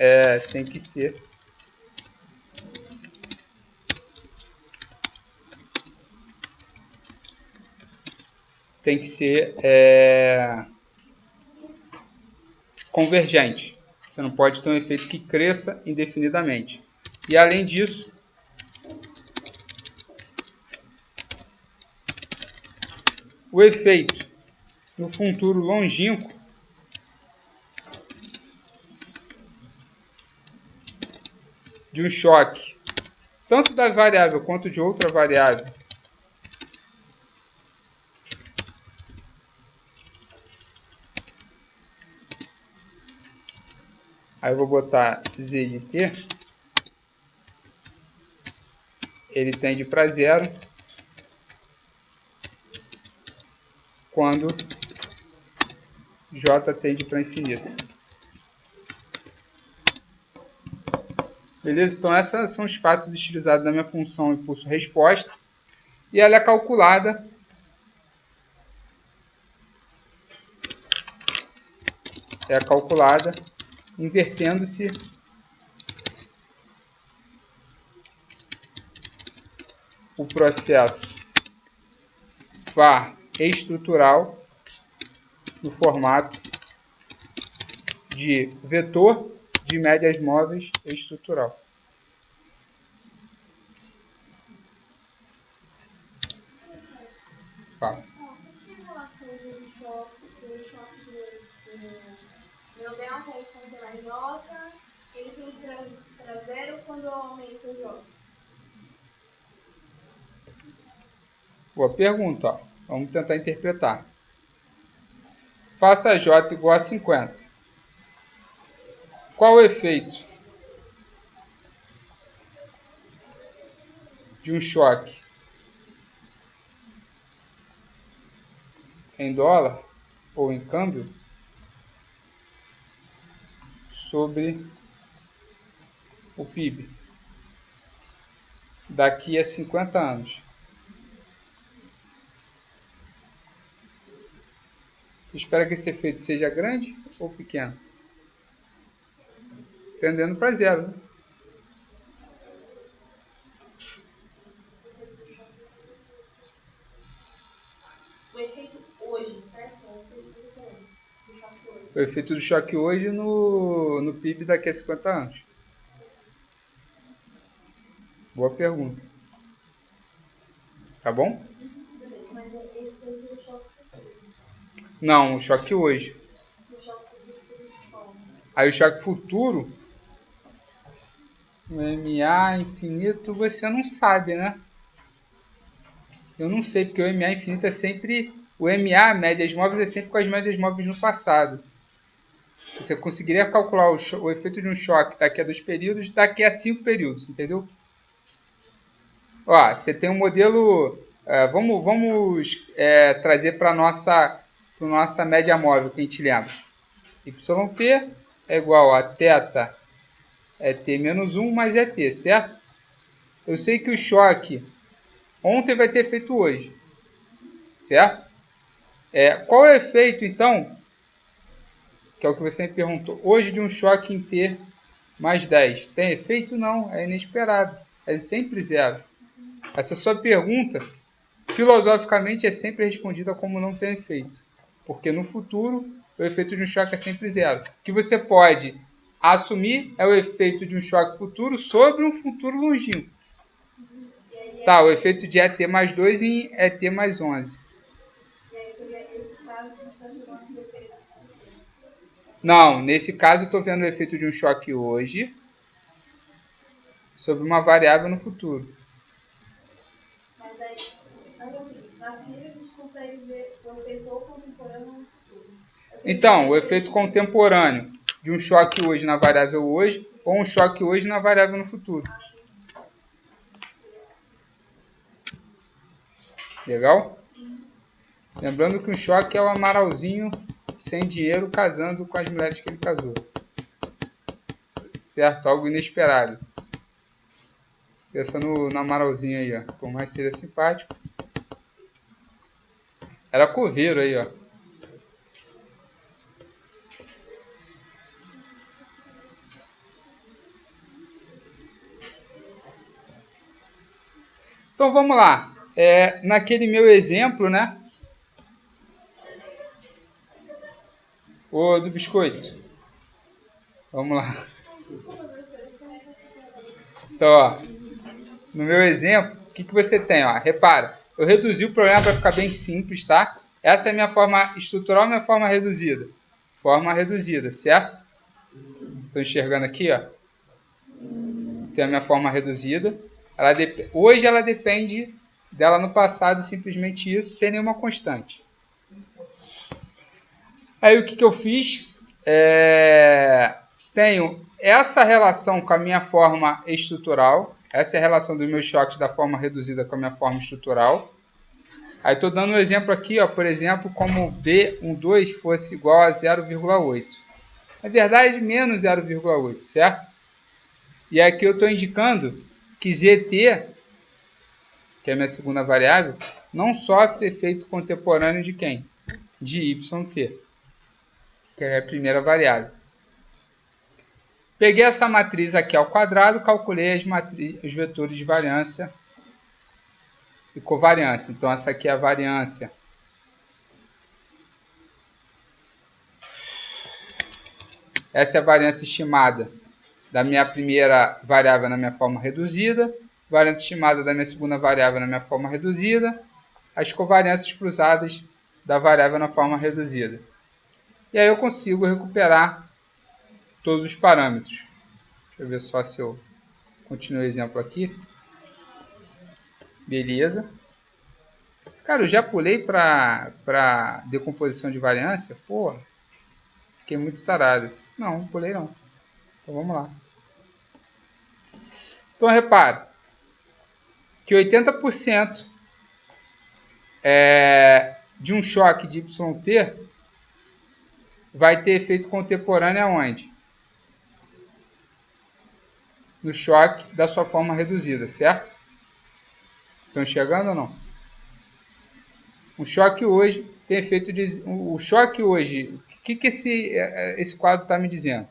convergente. Você não pode ter um efeito que cresça indefinidamente. E além disso, o efeito no futuro longínquo de um choque, tanto da variável quanto de outra variável, aí eu vou botar z de t, ele tende para zero quando j tende para infinito. Beleza? Então, esses são os fatos utilizados na minha função impulso-resposta. E ela é calculada invertendo-se o processo var estrutural no formato de vetor de médias móveis estrutural. Fala. Qual que é a relação do choque meu delta é sempre pela J, ele tem para zero quando eu aumento o J? Boa pergunta. Ó. Vamos tentar interpretar. Faça J igual a 50. Qual o efeito de um choque em dólar ou em câmbio sobre o PIB daqui a 50 anos? Você espera que esse efeito seja grande ou pequeno? Tendendo para zero, né? O efeito hoje, certo? É um efeito diferente do choque hoje. O efeito do choque hoje no PIB daqui a 50 anos. Boa pergunta. Tá bom? Mas esse vai ser o choque futuro. Não, o choque hoje. O choque futuro seria qual? Aí o choque futuro, o MA infinito, você não sabe, né? Eu não sei, porque o MA infinito é sempre... O MA, médias móveis, é sempre com as médias móveis no passado. Você conseguiria calcular o efeito de um choque daqui a 2 períodos, daqui a 5 períodos, entendeu? Ó, você tem um modelo... vamos trazer para a nossa média móvel, que a gente lembra. YT é igual a θ é t menos 1 mais é t, certo? Eu sei que o choque ontem vai ter feito hoje, certo? Qual é o efeito, então, que é o que você me perguntou, hoje de um choque em t mais 10? Tem efeito? Não, é inesperado, é sempre zero. Essa sua pergunta, filosoficamente, é sempre respondida como não tem efeito, porque no futuro o efeito de um choque é sempre zero. O que você pode assumir é o efeito de um choque futuro sobre um futuro longínquo. Tá, o efeito de ET mais 2 em ET mais 11. E aí seria esse caso que a gente está chamando de efeito futuro. Não, nesse caso eu estou vendo o efeito de um choque hoje sobre uma variável no futuro. Mas aí na teoria a gente consegue ver o efeito ou contemporâneo no futuro. Então, o efeito contemporâneo de um choque hoje na variável hoje ou um choque hoje na variável no futuro. Legal? Lembrando que um choque é o Amaralzinho sem dinheiro casando com as mulheres que ele casou. Certo? Algo inesperado. Pensa no Amaralzinho aí, ó. Por mais que seja simpático. Era coveiro aí, ó. Então vamos lá. Naquele meu exemplo, né? O do biscoito. Vamos lá. Então, ó. No meu exemplo, o que você tem? Ó? Repara, eu reduzi o problema para ficar bem simples, tá? Essa é a minha forma estrutural e minha forma reduzida. Forma reduzida, certo? Estou enxergando aqui, ó. Tem a minha forma reduzida. Hoje ela depende dela no passado, simplesmente isso, sem nenhuma constante. Aí o que eu fiz? Tenho essa relação com a minha forma estrutural. Essa é a relação dos meus choques da forma reduzida com a minha forma estrutural. Aí estou dando um exemplo aqui, ó, por exemplo, como B12 fosse igual a 0,8. Na verdade, menos 0,8, certo? E aqui eu estou indicando que ZT, que é a minha segunda variável, não sofre efeito contemporâneo de quem? De YT, que é a primeira variável. Peguei essa matriz aqui ao quadrado, calculei os vetores de variância e covariância. Então, essa aqui é a variância. Essa é a variância estimada da minha primeira variável na minha forma reduzida, variância estimada da minha segunda variável na minha forma reduzida, as covariâncias cruzadas da variável na forma reduzida. E aí eu consigo recuperar todos os parâmetros. Deixa eu ver só se eu continuo o exemplo aqui. Beleza. Cara, eu já pulei para decomposição de variância? Pô, fiquei muito tarado. Não pulei não. Então vamos lá. Então repara que 80% de um choque de YT vai ter efeito contemporâneo aonde? No choque da sua forma reduzida, certo? Estão enxergando ou não? O choque hoje tem efeito de... O choque hoje... O que esse quadro está me dizendo?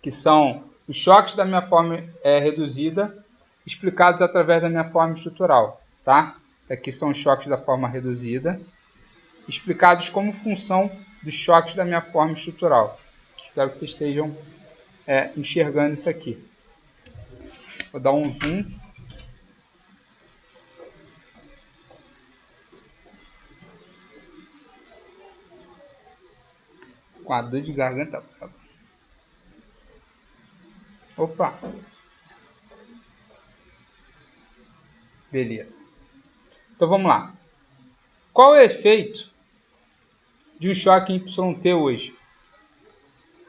Que são os choques da minha forma reduzida explicados através da minha forma estrutural, tá? Aqui são os choques da forma reduzida explicados como função dos choques da minha forma estrutural. Espero que vocês estejam enxergando isso aqui. Vou dar um zoom. Com a dor de garganta. Opa! Beleza. Então vamos lá. Qual é o efeito de um choque em YT hoje?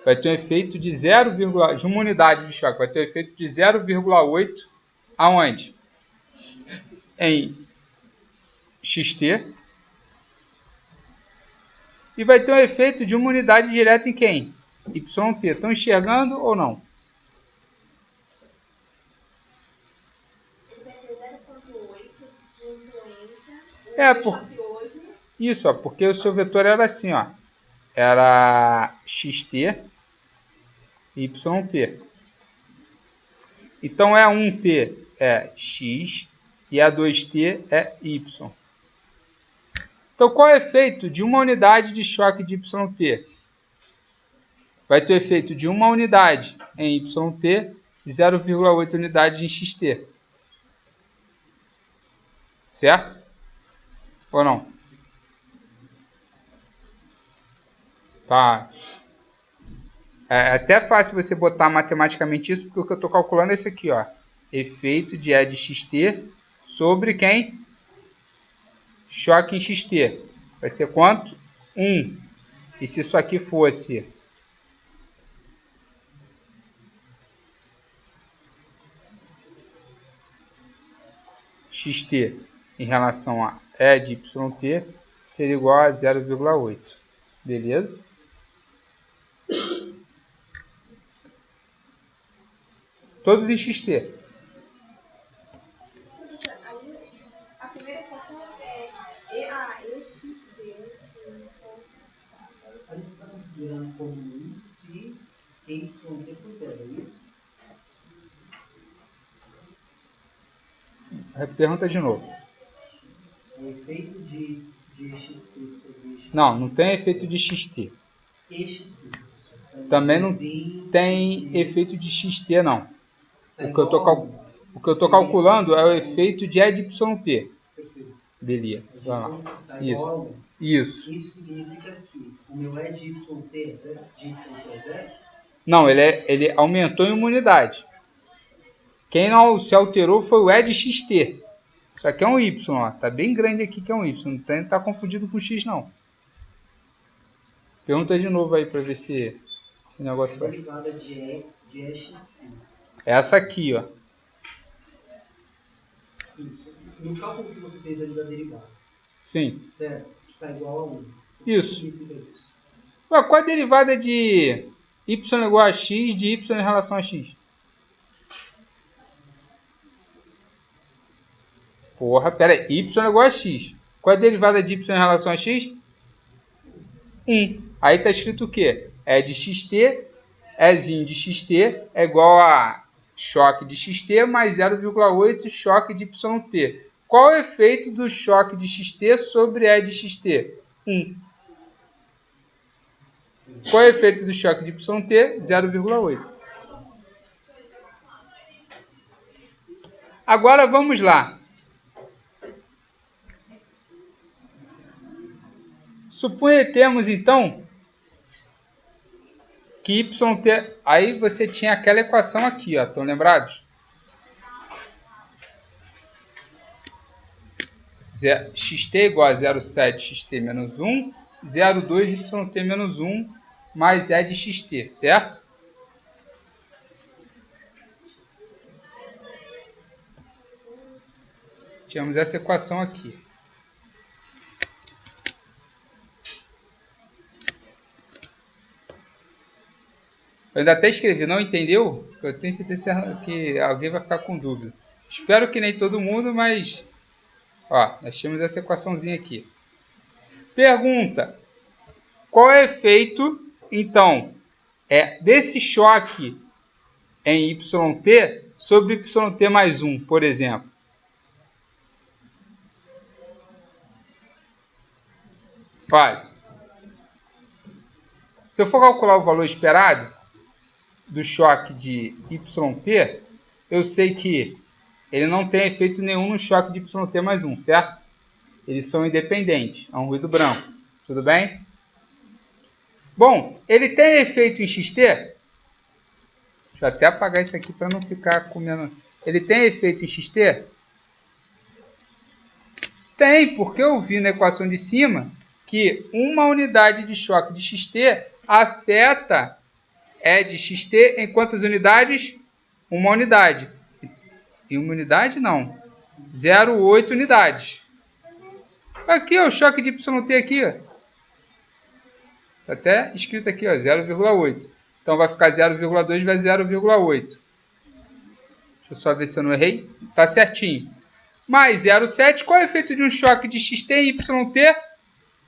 Vai ter um efeito de 0, de uma unidade de choque. Vai ter um efeito de 0,8 aonde? Em XT. E vai ter um efeito de uma unidade direta em quem? YT. Estão enxergando ou não? Isso, ó, porque o seu vetor era assim, ó. Era XT e YT. Então, a 1T é X e a 2T é Y. Então, qual é o efeito de uma unidade de choque de YT? Vai ter o efeito de uma unidade em YT e 0,8 unidades em XT. Certo? Ou não? Tá. É até fácil você botar matematicamente isso, porque o que eu estou calculando é esse aqui, ó. Efeito de E de XT sobre quem? Choque em XT. Vai ser quanto? 1. E se isso aqui fosse xt em relação a E de yt, seria igual a 0,8. Beleza? Todos em xt. A primeira equação é EXD. Aí você está considerando como 1 se yt for 0, é isso? Pergunta de novo. O efeito de xt sobre xt. Não tem efeito de xt. EXT, professor. Então, Também não vizinho, tem xt, efeito de xt, não. tá O que eu estou seria calculando é o efeito de E de yt. Perfeito. Beleza. Vai lá. Tá igual a 1. Isso. Isso significa que o meu E de yt é 0? De yt é 0? Não, ele aumentou em uma unidade. Quem não se alterou foi o E de xt. Isso aqui é um y, ó. Tá bem grande aqui que é um y. Não tá confundido com x, não. Pergunta de novo aí para ver se o negócio vai. Derivada de EXT. Essa aqui, ó. Isso. No cálculo que você fez ali da derivada. Sim. Certo? Que está igual a 1. O Isso. que significa isso? Ué, qual a derivada de y igual a x de y em relação a x? Porra, pera aí. Y igual a x. Qual é a derivada de y em relação a x? 1. Aí tá escrito o quê? É de xt, Ezinho de xt é igual a choque de xt mais 0,8 choque de yt. Qual é o efeito do choque de xt sobre E de xt? 1. Qual é o efeito do choque de yt? 0,8. Agora vamos lá. Suponhamos então que yt... Aí você tinha aquela equação aqui, ó. Estão lembrados? Xt igual a 0,7 xt menos 1, 0,2 yt menos 1, mais E de xt, certo? Tínhamos essa equação aqui. Eu ainda até escrevi, não entendeu? Eu tenho certeza que alguém vai ficar com dúvida. Espero que nem todo mundo, mas... Ó, nós tínhamos essa equaçãozinha aqui. Pergunta. Qual é o efeito, então, desse choque em yt sobre yt mais 1, por exemplo? Olha, se eu for calcular o valor esperado do choque de yt, eu sei que ele não tem efeito nenhum no choque de yt mais 1, certo? Eles são independentes, é um ruído branco. Tudo bem? Bom, ele tem efeito em xt? Deixa eu até apagar isso aqui para não ficar comendo. Ele tem efeito em xt? Tem, porque eu vi na equação de cima que uma unidade de choque de xt afeta E de xt em quantas unidades? Uma unidade. E uma unidade não. 0,8 unidades. Aqui, ó, o choque de yt aqui, ó. Tá até escrito aqui, ó, 0,8. Então vai ficar 0,2 vezes 0,8. Deixa eu só ver se eu não errei. Tá certinho. Mais 0,7. Qual é o efeito de um choque de xt em yt?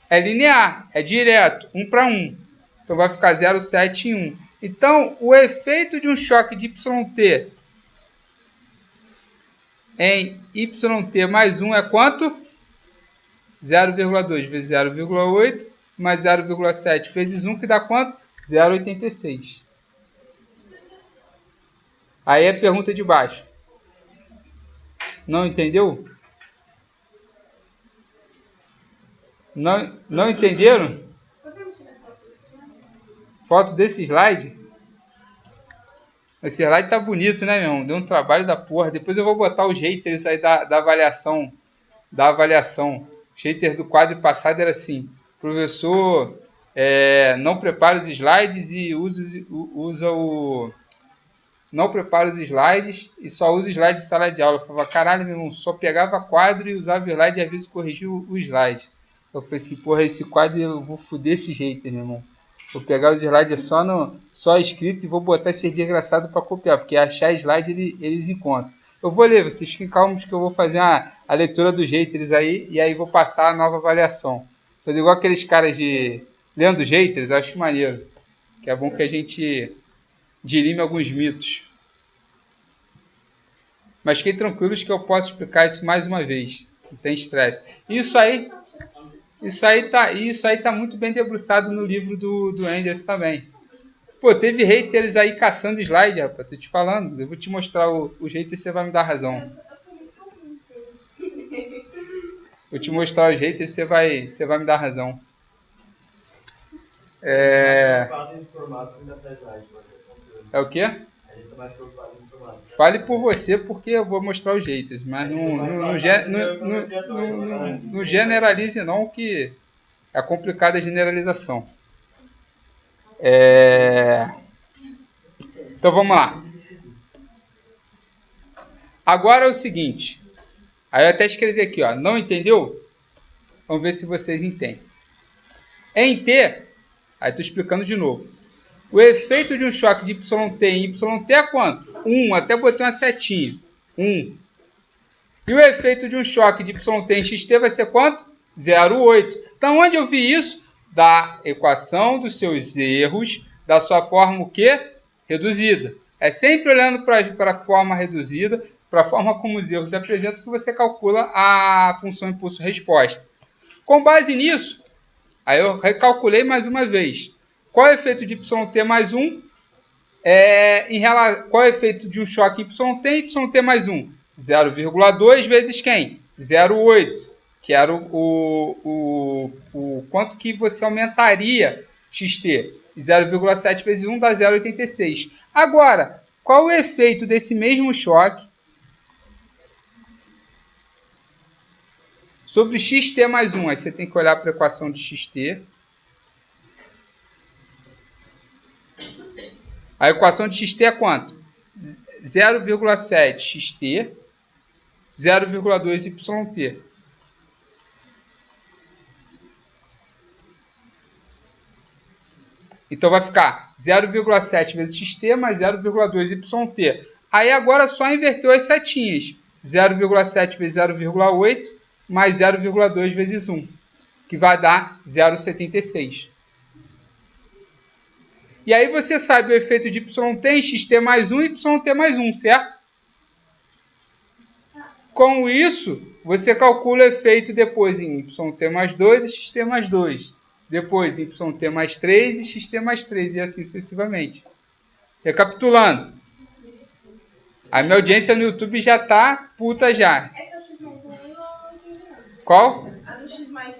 É linear, é direto, 1 para 1. Então vai ficar 0,7 em 1. Então, o efeito de um choque de yt em yt mais 1 é quanto? 0,2 vezes 0,8 mais 0,7 vezes 1, que dá quanto? 0,86. Aí é a pergunta de baixo. Não entendeu? Não entenderam? Foto desse slide? Esse slide tá bonito, né, meu irmão? Deu um trabalho da porra. Depois eu vou botar os haters aí da avaliação. O hater do quadro passado era assim: professor não prepara os slides e não prepara os slides e só usa slide de sala de aula. Eu falava, caralho, meu irmão, só pegava quadro e usava o slide e às vezes corrigia o slide. Eu falei assim, porra, esse quadro eu vou foder esse jeito, meu irmão. Vou pegar os slides só escrito e vou botar esse desgraçado para copiar, porque achar slide eles encontram. Eu vou ler, vocês fiquem calmos que eu vou fazer a leitura dos haters aí e aí vou passar a nova avaliação. Fazer igual aqueles caras de lendo os haters, acho maneiro. Que é bom que a gente dirime alguns mitos. Mas fiquem tranquilos que eu posso explicar isso mais uma vez. Não tem estresse. Isso aí tá muito bem debruçado no livro do Enders também. Pô, teve haters aí caçando slide, rapaz. Tô te falando. Eu vou te mostrar o jeito e você vai me dar razão. Vou te mostrar o jeito e você vai me dar razão. É o quê? Fale por você, porque eu vou mostrar os haters, mas não generalize não, que é complicada a generalização. Então vamos lá. Agora é o seguinte. Aí eu até escrevi aqui, ó. Não entendeu? Vamos ver se vocês entendem. Em T, aí estou explicando de novo. O efeito de um choque de YT em YT é quanto? 1, até botei uma setinha. 1. E o efeito de um choque de YT em XT vai ser quanto? 0,8. Então, onde eu vi isso? Da equação dos seus erros, da sua forma o quê? Reduzida. É sempre olhando para a forma reduzida, para a forma como os erros se apresentam, que você calcula a função impulso-resposta. Com base nisso, aí eu recalculei mais uma vez. Qual é o efeito de YT mais 1? Qual é o efeito de um choque em YT e YT mais 1? 0,2 vezes quem? 0,8. Que era o quanto que você aumentaria XT. 0,7 vezes 1 dá 0,86. Agora, qual o efeito desse mesmo choque sobre XT mais 1? Aí você tem que olhar para a equação de XT. A equação de XT é quanto? 0,7 XT, 0,2 YT. Então vai ficar 0,7 vezes XT mais 0,2 YT. Aí agora só inverteu as setinhas. 0,7 vezes 0,8 mais 0,2 vezes 1, que vai dar 0,76. E aí você sabe o efeito de YT em XT mais 1 e YT mais 1, certo? Com isso, você calcula o efeito depois em YT mais 2 e XT mais 2. Depois em YT mais 3 e XT mais 3, e assim sucessivamente. Recapitulando. A minha audiência no YouTube já tá puta já. Essa é o X mais 1 ou Qual? a do X mais 1?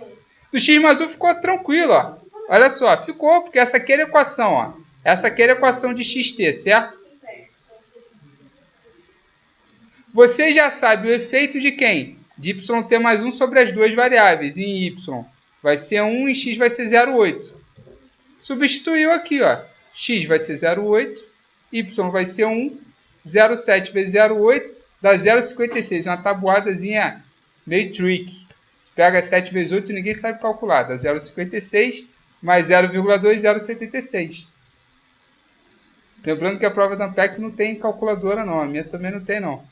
Do X mais 1 ficou tranquilo, ó. Olha só, ficou, porque essa aqui é a equação, ó. Essa aqui é a equação de XT, certo? Certo. Você já sabe o efeito de quem? De YT mais 1 sobre as duas variáveis. Em Y vai ser 1 e X vai ser 0,8. Substituiu aqui, ó. X vai ser 0,8. Y vai ser 1. 0,7 vezes 0,8 dá 0,56. Uma tabuadazinha meio trick. Pega 7 vezes 8 e ninguém sabe calcular. Dá 0,56 mais 0,2, 0,76. Lembrando que a prova da Ampec não tem calculadora não. A minha também não tem não.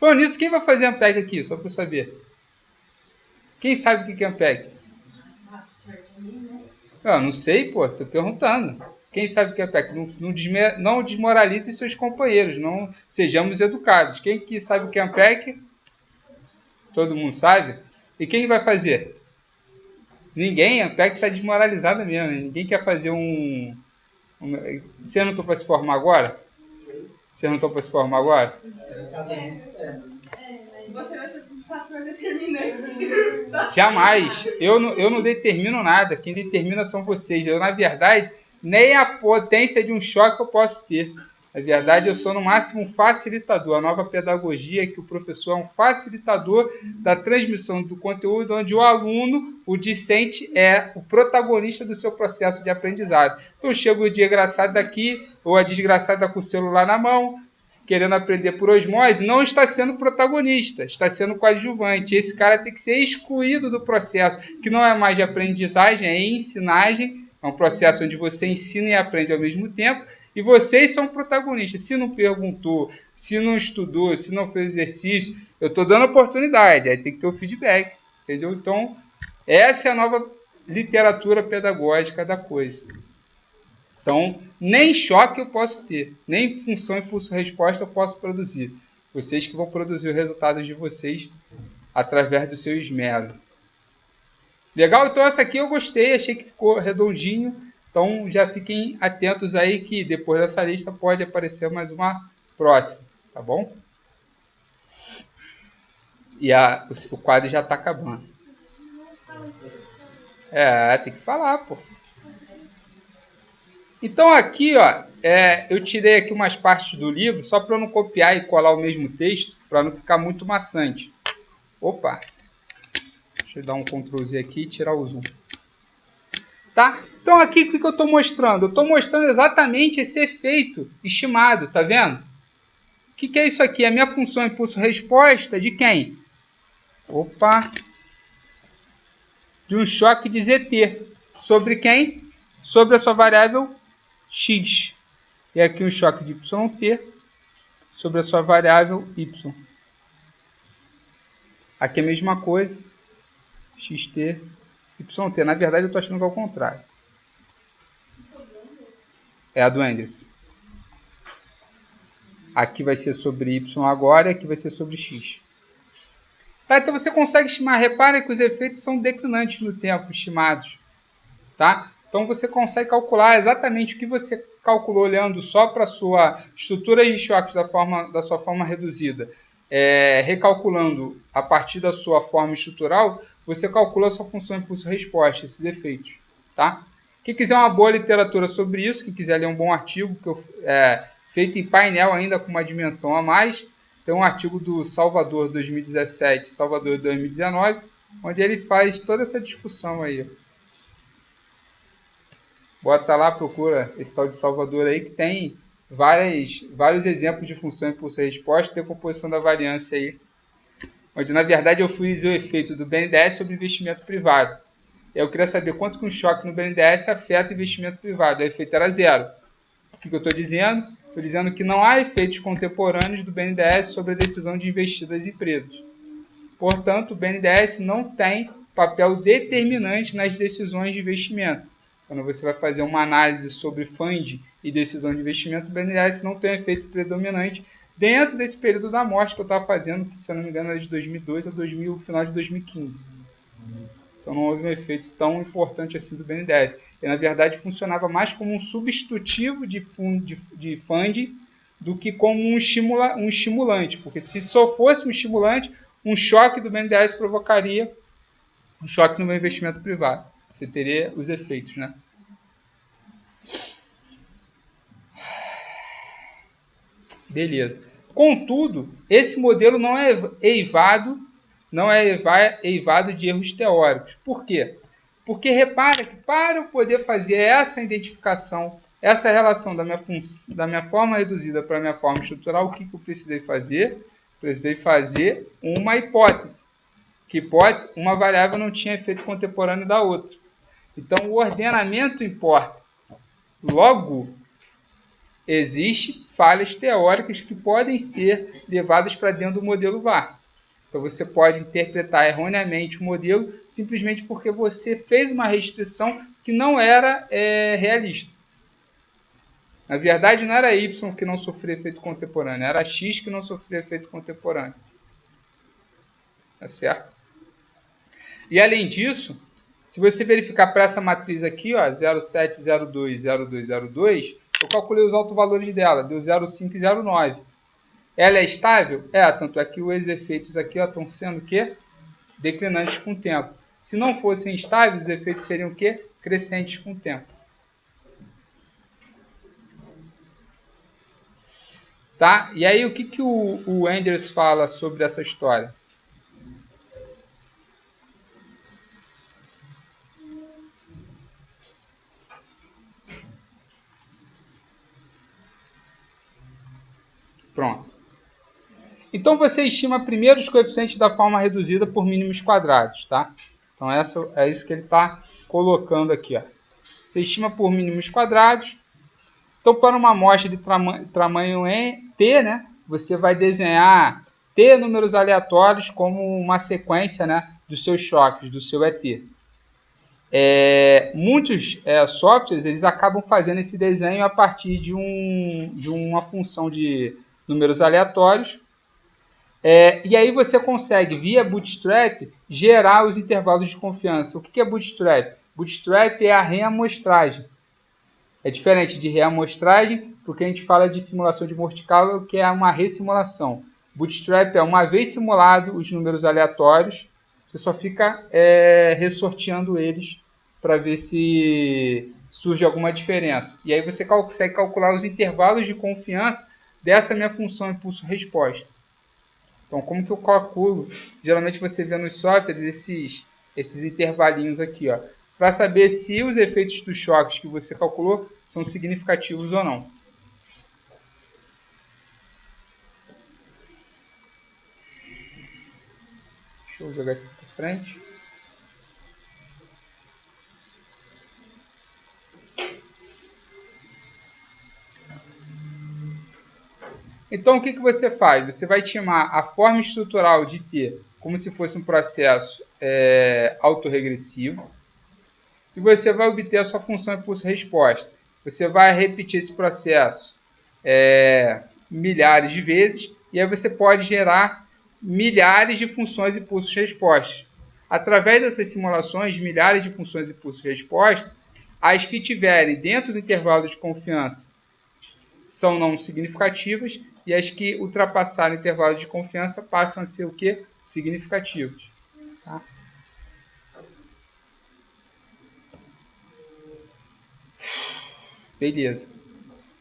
Bom, nisso, quem vai fazer Ampec aqui? Só para eu saber. Quem sabe o que é Ampec? Eu não sei, pô. Tô perguntando. Quem sabe o que é Ampec? Não desmoralize seus companheiros. Não sejamos educados. Quem que sabe o que é Ampec? Todo mundo sabe? E quem vai fazer? Ninguém. A Ampec está desmoralizada mesmo. Ninguém quer fazer Você não está para se formar agora? Você não está para se formar agora? Você vai ser um fator determinante. Jamais. Eu não determino nada. Quem determina são vocês. Eu, na verdade, nem a potência de um choque eu posso ter. Na verdade, eu sou no máximo um facilitador. A nova pedagogia é que o professor é um facilitador da transmissão do conteúdo, onde o aluno, o discente, é o protagonista do seu processo de aprendizado. Então chega o desgraçado daqui, ou a desgraçada com o celular na mão, querendo aprender por osmose, não está sendo protagonista, está sendo coadjuvante. Esse cara tem que ser excluído do processo, que não é mais de aprendizagem, é ensinagem. É um processo onde você ensina e aprende ao mesmo tempo, e vocês são protagonistas. Se não perguntou, se não estudou, se não fez exercício, eu estou dando oportunidade, aí tem que ter o feedback, entendeu? Então, essa é a nova literatura pedagógica da coisa. Então, nem choque eu posso ter, nem função, impulso, resposta eu posso produzir. Vocês que vão produzir os resultados de vocês através do seu esmero. Legal? Então essa aqui eu gostei, achei que ficou redondinho. Então já fiquem atentos aí que depois dessa lista pode aparecer mais uma próxima, tá bom? E o quadro já está acabando. Tem que falar, pô. Então aqui, ó, eu tirei aqui umas partes do livro, só para não copiar e colar o mesmo texto, para não ficar muito maçante. Opa! Deixa eu dar um Ctrl Z aqui e tirar o zoom. Tá? Então aqui o que eu estou mostrando? Eu estou mostrando exatamente esse efeito estimado, tá vendo? O que é isso aqui? A minha função impulso-resposta de quem? Opa! De um choque de ZT. Sobre quem? Sobre a sua variável x. E aqui um choque de YT sobre a sua variável y. Aqui é a mesma coisa. XT, YT. Na verdade, eu estou achando que é o contrário. É a do Anderson. Aqui vai ser sobre Y agora e aqui vai ser sobre X. Tá, então você consegue estimar. Repare que os efeitos são declinantes no tempo, estimados. Tá? Então você consegue calcular exatamente o que você calculou olhando só para a sua estrutura de choques da sua forma reduzida. Recalculando a partir da sua forma estrutural, você calcula a sua função impulso-resposta, esses efeitos. Tá? Quem quiser uma boa literatura sobre isso, quem quiser ler um bom artigo, feito em painel ainda com uma dimensão a mais, tem um artigo do Salvador 2017, Salvador 2019, onde ele faz toda essa discussão aí. Bota lá, procura esse tal de Salvador aí, que tem vários exemplos de função impulso-resposta e decomposição da variância aí, onde na verdade eu fiz o efeito do BNDES sobre investimento privado. Eu queria saber quanto que um choque no BNDES afeta o investimento privado. O efeito era zero. O que eu estou dizendo? Estou dizendo que não há efeitos contemporâneos do BNDES sobre a decisão de investir das empresas. Portanto, o BNDES não tem papel determinante nas decisões de investimento. Quando você vai fazer uma análise sobre fund e decisão de investimento, o BNDES não tem efeito predominante dentro desse período da amostra que eu estava fazendo, que se eu não me engano era de 2002 a final de 2015. Então não houve um efeito tão importante assim do BNDES. Ele, na verdade, funcionava mais como um substitutivo de fund do que como um estimulante. Porque se só fosse um estimulante, um choque do BNDES provocaria um choque no meu investimento privado. Você teria os efeitos, né? Beleza. Contudo, esse modelo não é eivado de erros teóricos. Por quê? Porque repara que para eu poder fazer essa identificação, essa relação da minha forma reduzida para a minha forma estrutural, o que eu precisei fazer? Precisei fazer uma hipótese. Que hipótese? Uma variável não tinha efeito contemporâneo da outra. Então, o ordenamento importa. Logo, existem falhas teóricas que podem ser levadas para dentro do modelo VAR. Então, você pode interpretar erroneamente o modelo simplesmente porque você fez uma restrição que não era realista. Na verdade, não era Y que não sofria efeito contemporâneo, era X que não sofria efeito contemporâneo. Tá certo? E, além disso, se você verificar para essa matriz aqui, ó, 0702, 0202, eu calculei os autovalores dela, deu 0,5 e 0,9. Ela é estável? Tanto é que os efeitos aqui estão sendo o quê? Declinantes com o tempo. Se não fossem estáveis, os efeitos seriam o quê? Crescentes com o tempo. Tá? E aí o que o Enders fala sobre essa história? Pronto. Então você estima primeiro os coeficientes da forma reduzida por mínimos quadrados, tá? Então é isso que ele está colocando aqui, ó. Você estima por mínimos quadrados. Então para uma amostra de tamanho T, né, você vai desenhar T números aleatórios como uma sequência, né, dos seus choques, do seu ET. Muitos softwares eles acabam fazendo esse desenho a partir de uma função de números aleatórios. E aí você consegue, via Bootstrap, gerar os intervalos de confiança. O que é Bootstrap? Bootstrap é a reamostragem. É diferente de reamostragem, porque a gente fala de simulação de Monte Carlo, que é uma ressimulação. Bootstrap é, uma vez simulado os números aleatórios, você só fica ressorteando eles para ver se surge alguma diferença. E aí você consegue calcular os intervalos de confiança dessa minha função impulso-resposta. Então, como que eu calculo? Geralmente você vê nos softwares esses intervalinhos aqui, ó, para saber se os efeitos dos choques que você calculou são significativos ou não. Deixa eu jogar isso aqui para frente. Então, o que você faz? Você vai estimar a forma estrutural de T como se fosse um processo autorregressivo e você vai obter a sua função impulso-resposta. Você vai repetir esse processo milhares de vezes e aí você pode gerar milhares de funções impulso-resposta. Através dessas simulações de milhares de funções impulso-resposta, as que tiverem dentro do intervalo de confiança são não significativas e as que ultrapassarem o intervalo de confiança passam a ser o quê? Significativas. Tá? Beleza.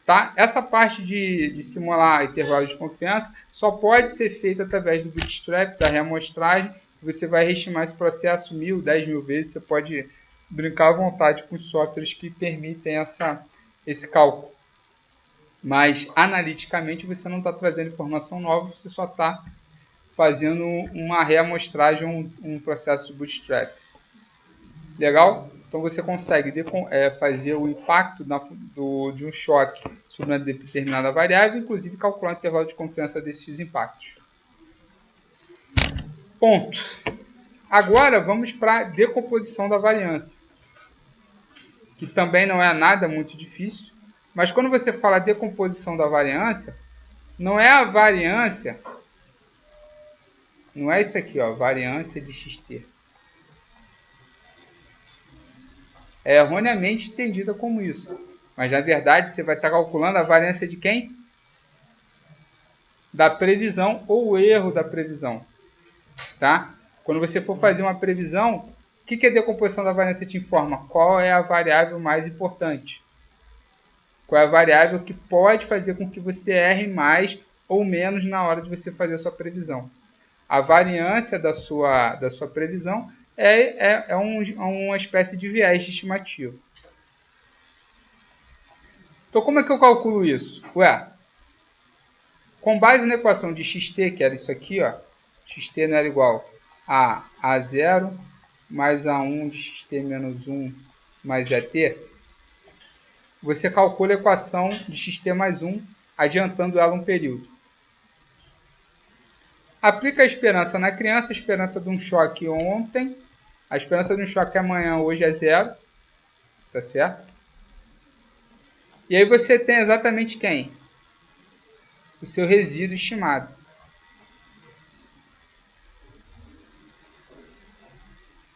Tá? Essa parte de simular intervalo de confiança só pode ser feita através do Bootstrap, da reamostragem. Você vai reestimar esse processo 1000, 10.000 vezes. Você pode brincar à vontade com os softwares que permitem esse cálculo. Mas, analiticamente, você não está trazendo informação nova, você só está fazendo uma reamostragem, um processo de Bootstrap. Legal? Então, você consegue fazer o impacto de um choque sobre uma determinada variável, inclusive calcular o intervalo de confiança desses impactos. Ponto. Agora, vamos para a decomposição da variância, que também não é nada muito difícil. Mas quando você fala decomposição da variância, não é a variância, não é isso aqui, ó, variância de xt. É erroneamente entendida como isso. Mas na verdade você vai estar calculando a variância de quem? Da previsão ou o erro da previsão. Tá? Quando você for fazer uma previsão, o que a decomposição da variância te informa? Qual é a variável mais importante? Qual é a variável que pode fazer com que você erre mais ou menos na hora de você fazer a sua previsão? A variância da sua previsão é uma espécie de viés de estimativa. Então, como é que eu calculo isso? Com base na equação de xt, que era isso aqui, ó, xt não era igual a A0 mais A1 de xt menos 1 mais ET, você calcula a equação de xt mais 1, adiantando ela um período. Aplica a esperança na criança, a esperança de um choque ontem, a esperança de um choque amanhã, hoje é 0. Tá certo? E aí você tem exatamente quem? O seu resíduo estimado.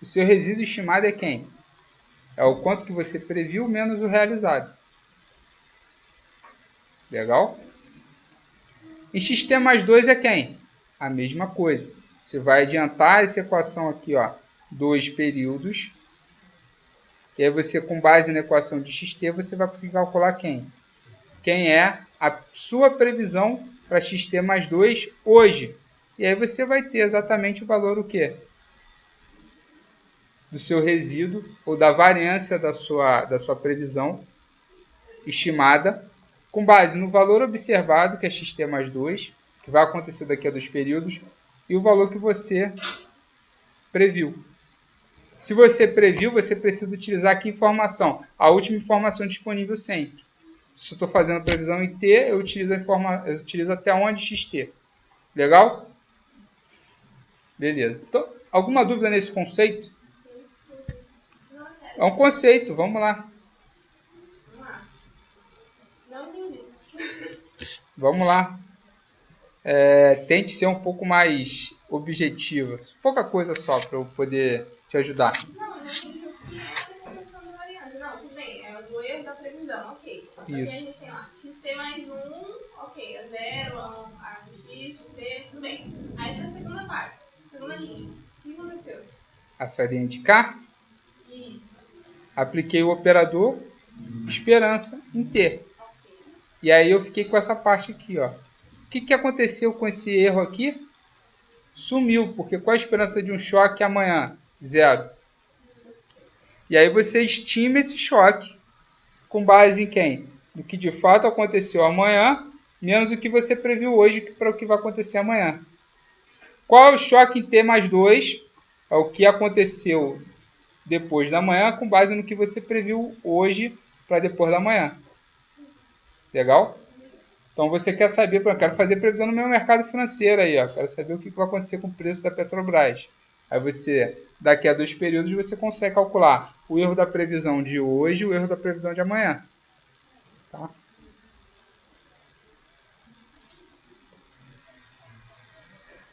O seu resíduo estimado é quem? É o quanto que você previu menos o realizado. Legal? E xt mais 2 é quem? A mesma coisa. Você vai adiantar essa equação aqui, ó, 2 períodos. E aí você, com base na equação de xt, você vai conseguir calcular quem? Quem é a sua previsão para XT mais 2 hoje. E aí você vai ter exatamente o valor o quê? Do seu resíduo ou da variância da sua previsão estimada com base no valor observado, que é XT mais 2, que vai acontecer daqui a 2 períodos, e o valor que você previu. Se você previu, você precisa utilizar que informação? A última informação disponível sempre. Se eu estou fazendo previsão em T, eu utilizo até onde XT. Legal? Beleza. Então, alguma dúvida nesse conceito? É um conceito, vamos lá. Vamos lá. Tente ser um pouco mais objetiva. Pouca coisa só para eu poder te ajudar. Não, eu entendi o que é a questão da variância. Não, tudo bem, é do erro da previsão, ok. Isso. Porque a gente tem lá, XT mais 1, ok, é 0, a X, XT, tudo bem. Aí na segunda parte, segunda linha, o que aconteceu? Essa linha de cá, E, apliquei o operador esperança em T. ok, E aí eu fiquei com essa parte aqui, ó. O que aconteceu com esse erro aqui? Sumiu, porque qual a esperança de um choque amanhã? 0. E aí você estima esse choque com base em quem? No que de fato aconteceu amanhã, menos o que você previu hoje para o que vai acontecer amanhã. Qual é o choque em T mais 2? É o que aconteceu depois da manhã, com base no que você previu hoje para depois da manhã. Legal? Então você quer saber, eu quero fazer previsão no meu mercado financeiro aí, ó. Quero saber o que vai acontecer com o preço da Petrobras. Aí você, daqui a 2 períodos, você consegue calcular o erro da previsão de hoje e o erro da previsão de amanhã. Tá?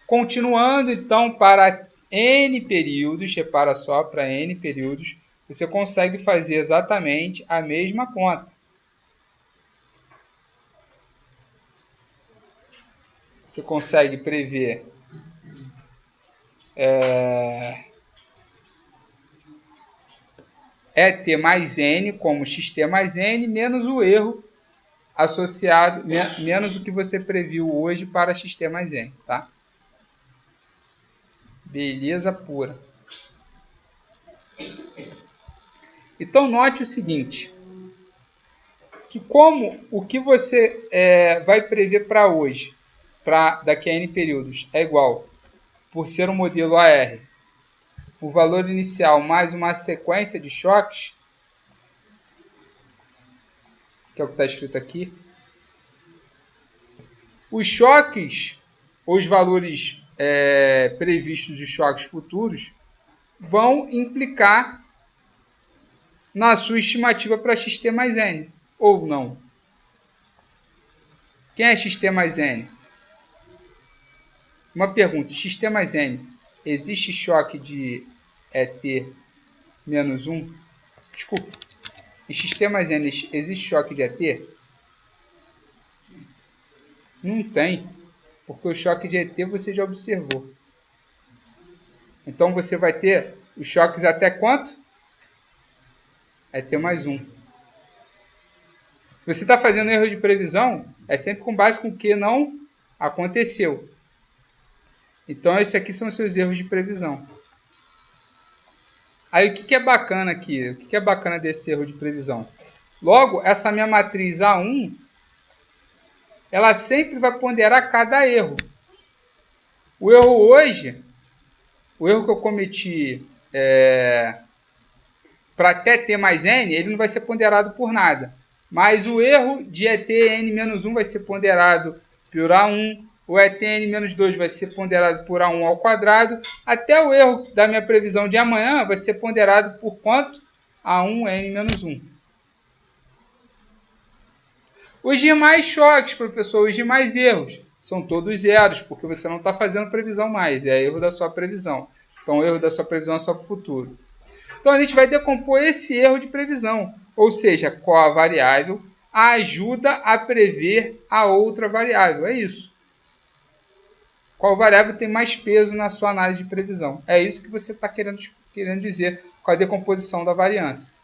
Continuando então para N períodos, repara só, para N períodos, você consegue fazer exatamente a mesma conta. Você consegue prever ET mais N como XT mais N, menos o erro associado, menos o que você previu hoje para XT mais N, tá? Beleza pura. Então note o seguinte, que como o que você vai prever para hoje, para daqui a N períodos, é igual, por ser um modelo AR, o valor inicial mais uma sequência de choques, que é o que está escrito aqui. Os choques, os valores previstos de choques futuros, vão implicar na sua estimativa para XT mais N, ou não. Quem é XT mais N? Uma pergunta, XT mais N, existe choque de ET menos 1? Desculpa, em XT mais N existe choque de ET? Não tem, porque o choque de ET você já observou. Então você vai ter os choques até quanto? ET mais 1. Se você está fazendo erro de previsão, é sempre com base com o que não aconteceu. Então, esses aqui são os seus erros de previsão. Aí, o que é bacana aqui? O que é bacana desse erro de previsão? Logo, essa minha matriz A1, ela sempre vai ponderar cada erro. O erro hoje, o erro que eu cometi para até T mais N, ele não vai ser ponderado por nada. Mas o erro de ETN-1 vai ser ponderado por A1, o ETN-2 vai ser ponderado por A1 ao quadrado, até o erro da minha previsão de amanhã vai ser ponderado por quanto? A1N-1. Os demais choques, professor, os demais erros, são todos zeros, porque você não está fazendo previsão mais, é erro da sua previsão. Então, o erro da sua previsão é só para o futuro. Então, a gente vai decompor esse erro de previsão, ou seja, qual a variável ajuda a prever a outra variável, é isso. Qual variável tem mais peso na sua análise de previsão? É isso que você está querendo dizer com a decomposição da variância.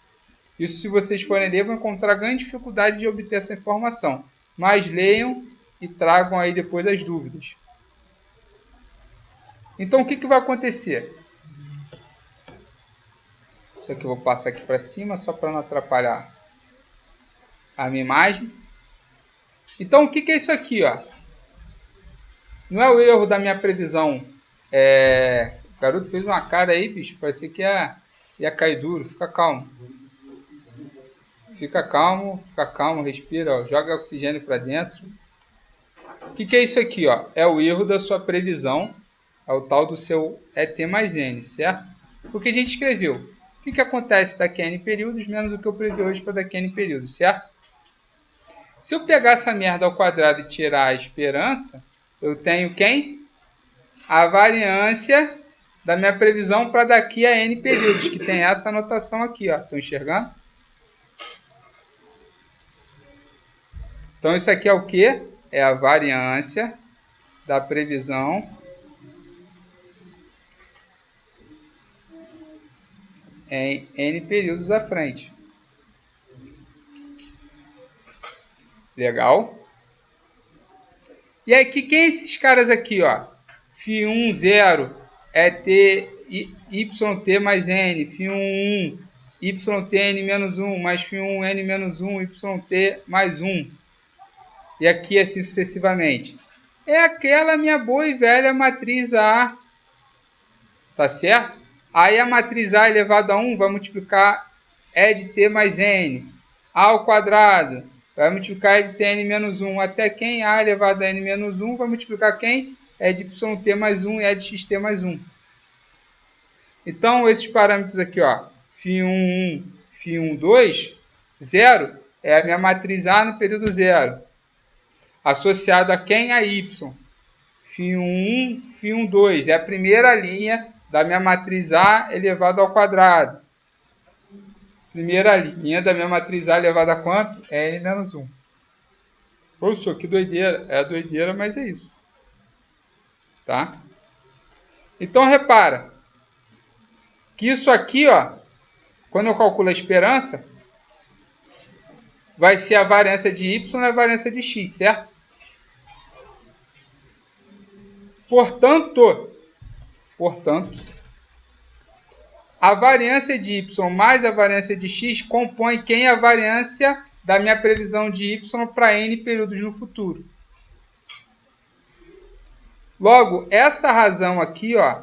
Isso, se vocês forem ler, vão encontrar grande dificuldade de obter essa informação. mas leiam e tragam aí depois as dúvidas. Então, o que vai acontecer? Isso aqui eu vou passar aqui para cima, só para não atrapalhar a minha imagem. Então, o que é isso aqui? Ó? Não é o erro da minha previsão. O garoto fez uma cara aí, bicho, parecia que ia cair duro. Fica calmo. Fica calmo, respira, ó, joga oxigênio para dentro. O que é isso aqui? Ó? É o erro da sua previsão, é o tal do seu ET mais N, certo? O que a gente escreveu? O que acontece daqui a N períodos menos o que eu previ hoje para daqui a N períodos, certo? Se eu pegar essa merda ao quadrado e tirar a esperança, eu tenho quem? A variância da minha previsão para daqui a N períodos, que tem essa anotação aqui, ó. Estão enxergando? Então, isso aqui é o que? É a variância da previsão em N períodos à frente. Legal? E aí, quem é esses caras aqui, ó? Φ1, 0 é YT mais N. Φ1, 1, YTN menos 1 mais Φ1, N menos 1, YT mais 1. E aqui assim sucessivamente. É aquela minha boa e velha matriz A. Tá certo? Aí a matriz A elevado a 1 vai multiplicar E de T mais N. A ao quadrado vai multiplicar E de Tn menos 1 até quem? A elevado a N menos 1 vai multiplicar quem? E de YT mais 1 e E de XT mais 1. Então, esses parâmetros aqui, ó, Φ1, 1, Φ1, 2, 0, é a minha matriz A no período 0. Associado a quem? A Y. Φ1, 1, Φ1, 2. É a primeira linha da minha matriz A elevado ao quadrado. Primeira linha da minha matriz A elevado a quanto? N menos 1. Poxa, que doideira. É doideira, mas é isso. Tá? Então, repara que isso aqui, ó, quando eu calculo a esperança, vai ser a variância de Y e a variância de X, certo? Portanto, a variância de Y mais a variância de X compõe quem? A variância da minha previsão de Y para N períodos no futuro. Logo, essa razão aqui, ó,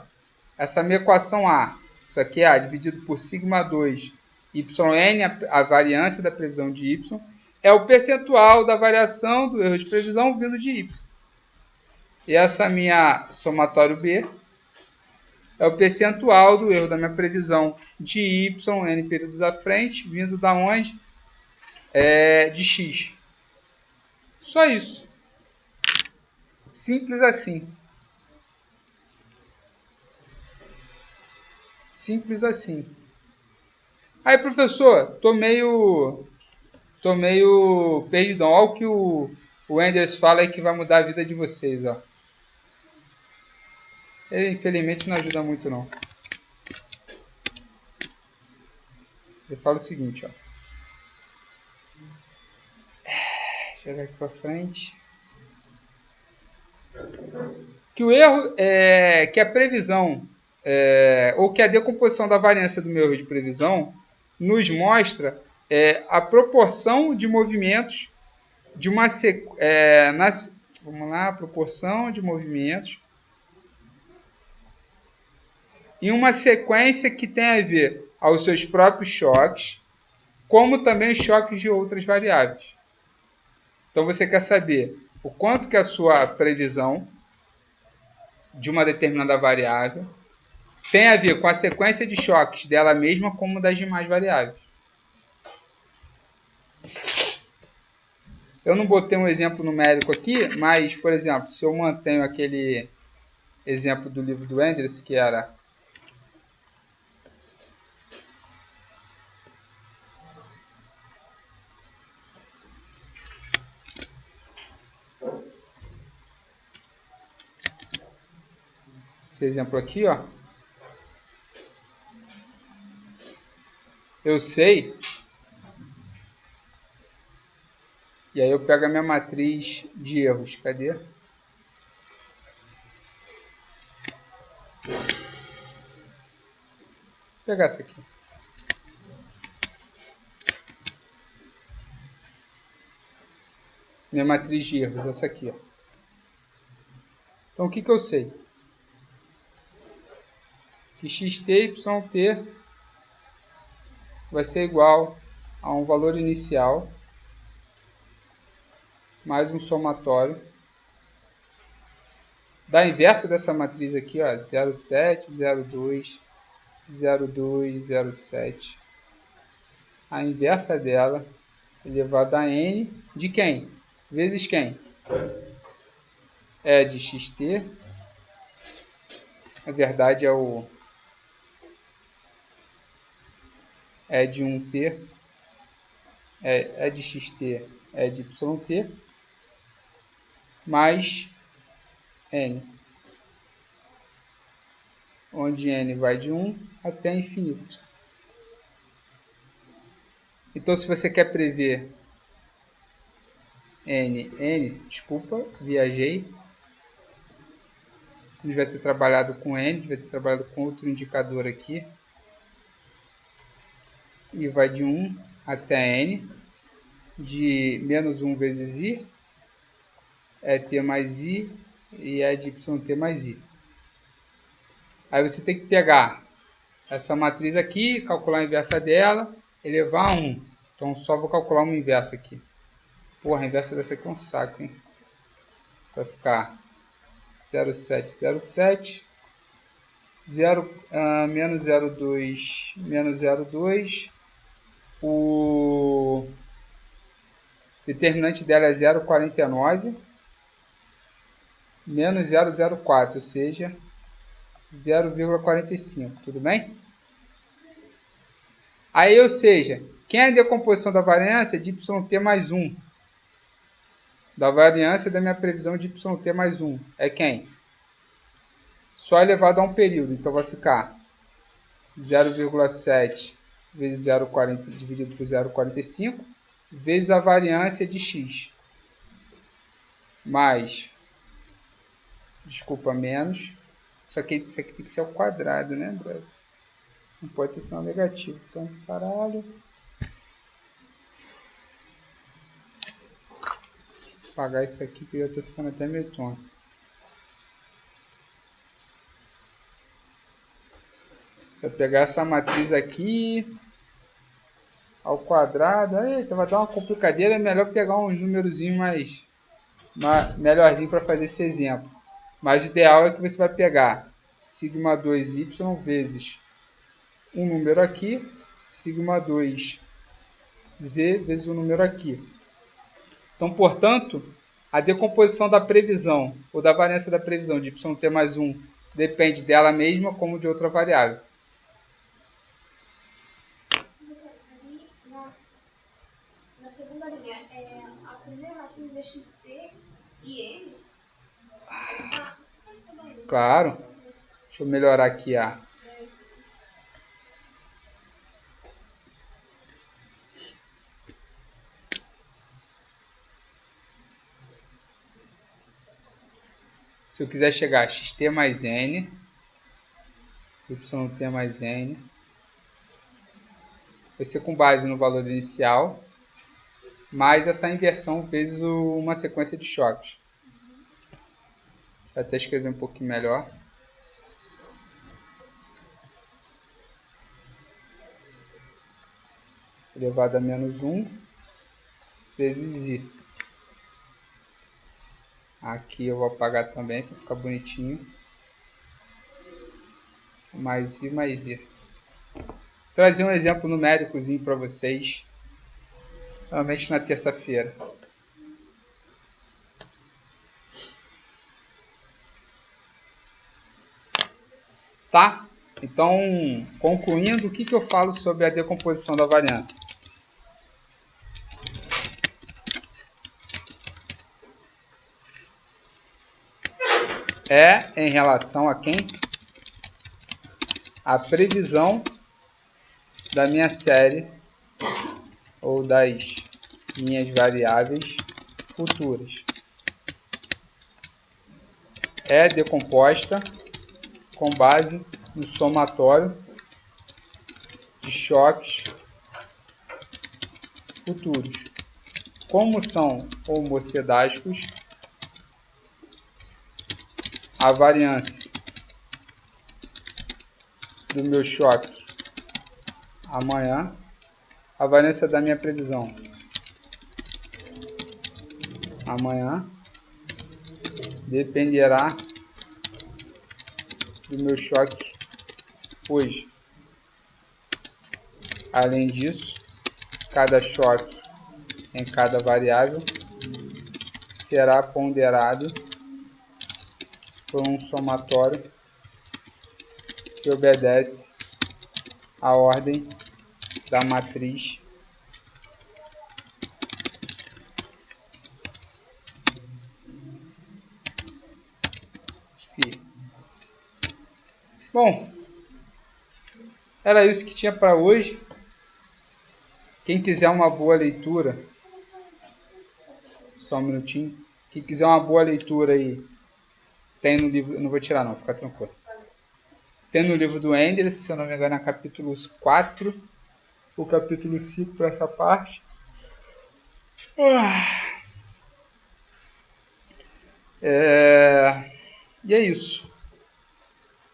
essa minha equação A, isso aqui é A dividido por sigma 2 YN, a variância da previsão de Y, é o percentual da variação do erro de previsão vindo de Y. E essa minha somatório B é o percentual do erro da minha previsão de Y, N períodos à frente, vindo da onde? De X. Só isso. Simples assim. Simples assim. Aí, professor, tô meio perdidão. Olha o que o Enders fala aí que vai mudar a vida de vocês, ó. Ele, infelizmente, não ajuda muito, não. Ele fala o seguinte, ó. Deixa eu ver aqui para frente. Que o erro é que a previsão ou que a decomposição da variância do meu erro de previsão nos mostra a proporção de movimentos de uma proporção de movimentos em uma sequência que tem a ver aos seus próprios choques, como também os choques de outras variáveis. Então você quer saber o quanto que a sua previsão de uma determinada variável tem a ver com a sequência de choques dela mesma como das demais variáveis. Eu não botei um exemplo numérico aqui, mas, por exemplo, se eu mantenho aquele exemplo do livro do Enders, que era esse exemplo aqui, ó. Eu sei, e E aí eu pego a minha matriz de erros. Cadê? Vou pegar essa aqui. Minha matriz de erros, essa aqui. Ó. Então, o que eu sei? Que xt e yt vai ser igual a um valor inicial mais um somatório da inversa dessa matriz aqui, ó, 0,7, 0,2, 0,2, 0,7. A inversa dela elevado a n de quem? Vezes quem? É de xt. Na verdade é de 1t. É de xt, é de yt. Mais n. Onde n vai de 1 até infinito. Então, se você quer prever desculpa, viajei. Devia ter trabalhado com n, devia ter trabalhado com outro indicador aqui. E vai de 1 até n, de menos 1 vezes i, é t mais i, e é de yt mais i. Aí você tem que pegar essa matriz aqui, calcular a inversa dela, elevar a 1. Então só vou calcular uma inversa aqui. Porra, a inversa dessa aqui é um saco, hein? Vai ficar 0,707, menos 0,2, menos 0,2. O determinante dela é 0,49, menos 0,04, ou seja, 0,45, tudo bem? Aí, ou seja, quem é a decomposição da variância de yt mais 1? Da variância da minha previsão de yt mais 1. É quem? Só elevado a um período. Então, vai ficar 0,7 vezes 0,40 dividido por 0,45 vezes a variância de x. Mais, desculpa, menos. Só que isso aqui tem que ser ao quadrado, né, brother? Não pode ter sinal negativo. Então, caralho. Vou apagar isso aqui que eu já estou ficando até meio tonto. Se eu pegar essa matriz aqui ao quadrado, eita, vai dar uma complicadeira. É melhor pegar uns númerozinhos mais melhorzinho para fazer esse exemplo. Mas o ideal é que você vai pegar sigma 2y vezes um número aqui, sigma 2z vezes um número aqui. Então, portanto, a decomposição da previsão ou da variância da previsão de yt mais 1 depende dela mesma como de outra variável. Na segunda linha, a primeira matriz é xt e n? Claro. Deixa eu melhorar aqui a... Se eu quiser chegar a xt mais n, yt mais n, vai ser com base no valor inicial, mais essa inversão vezes uma sequência de choques. Vou até escrever um pouquinho melhor. Elevado a menos 1 vezes i. Aqui eu vou apagar também para ficar bonitinho. Mais i mais i. Vou trazer um exemplo numéricozinho para vocês. Normalmente na terça-feira. Tá? Então, concluindo, o que eu falo sobre a decomposição da variância? É em relação a quem? A previsão da minha série ou das minhas variáveis futuras é decomposta com base no somatório de choques futuros. Como são homocedásticos, a variância do meu choque amanhã, a variância da minha previsão amanhã dependerá do meu choque hoje. Além disso, cada choque em cada variável será ponderado por um somatório que obedece à ordem da matriz φ. Bom, era isso que tinha para hoje. Quem quiser uma boa leitura, só um minutinho. Quem quiser uma boa leitura aí, tem no livro, não vou tirar não, fica tranquilo. Tem no livro do Enders, se eu não me engano, é capítulo 4, o capítulo 5 para essa parte. E é isso.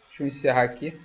Deixa eu encerrar aqui.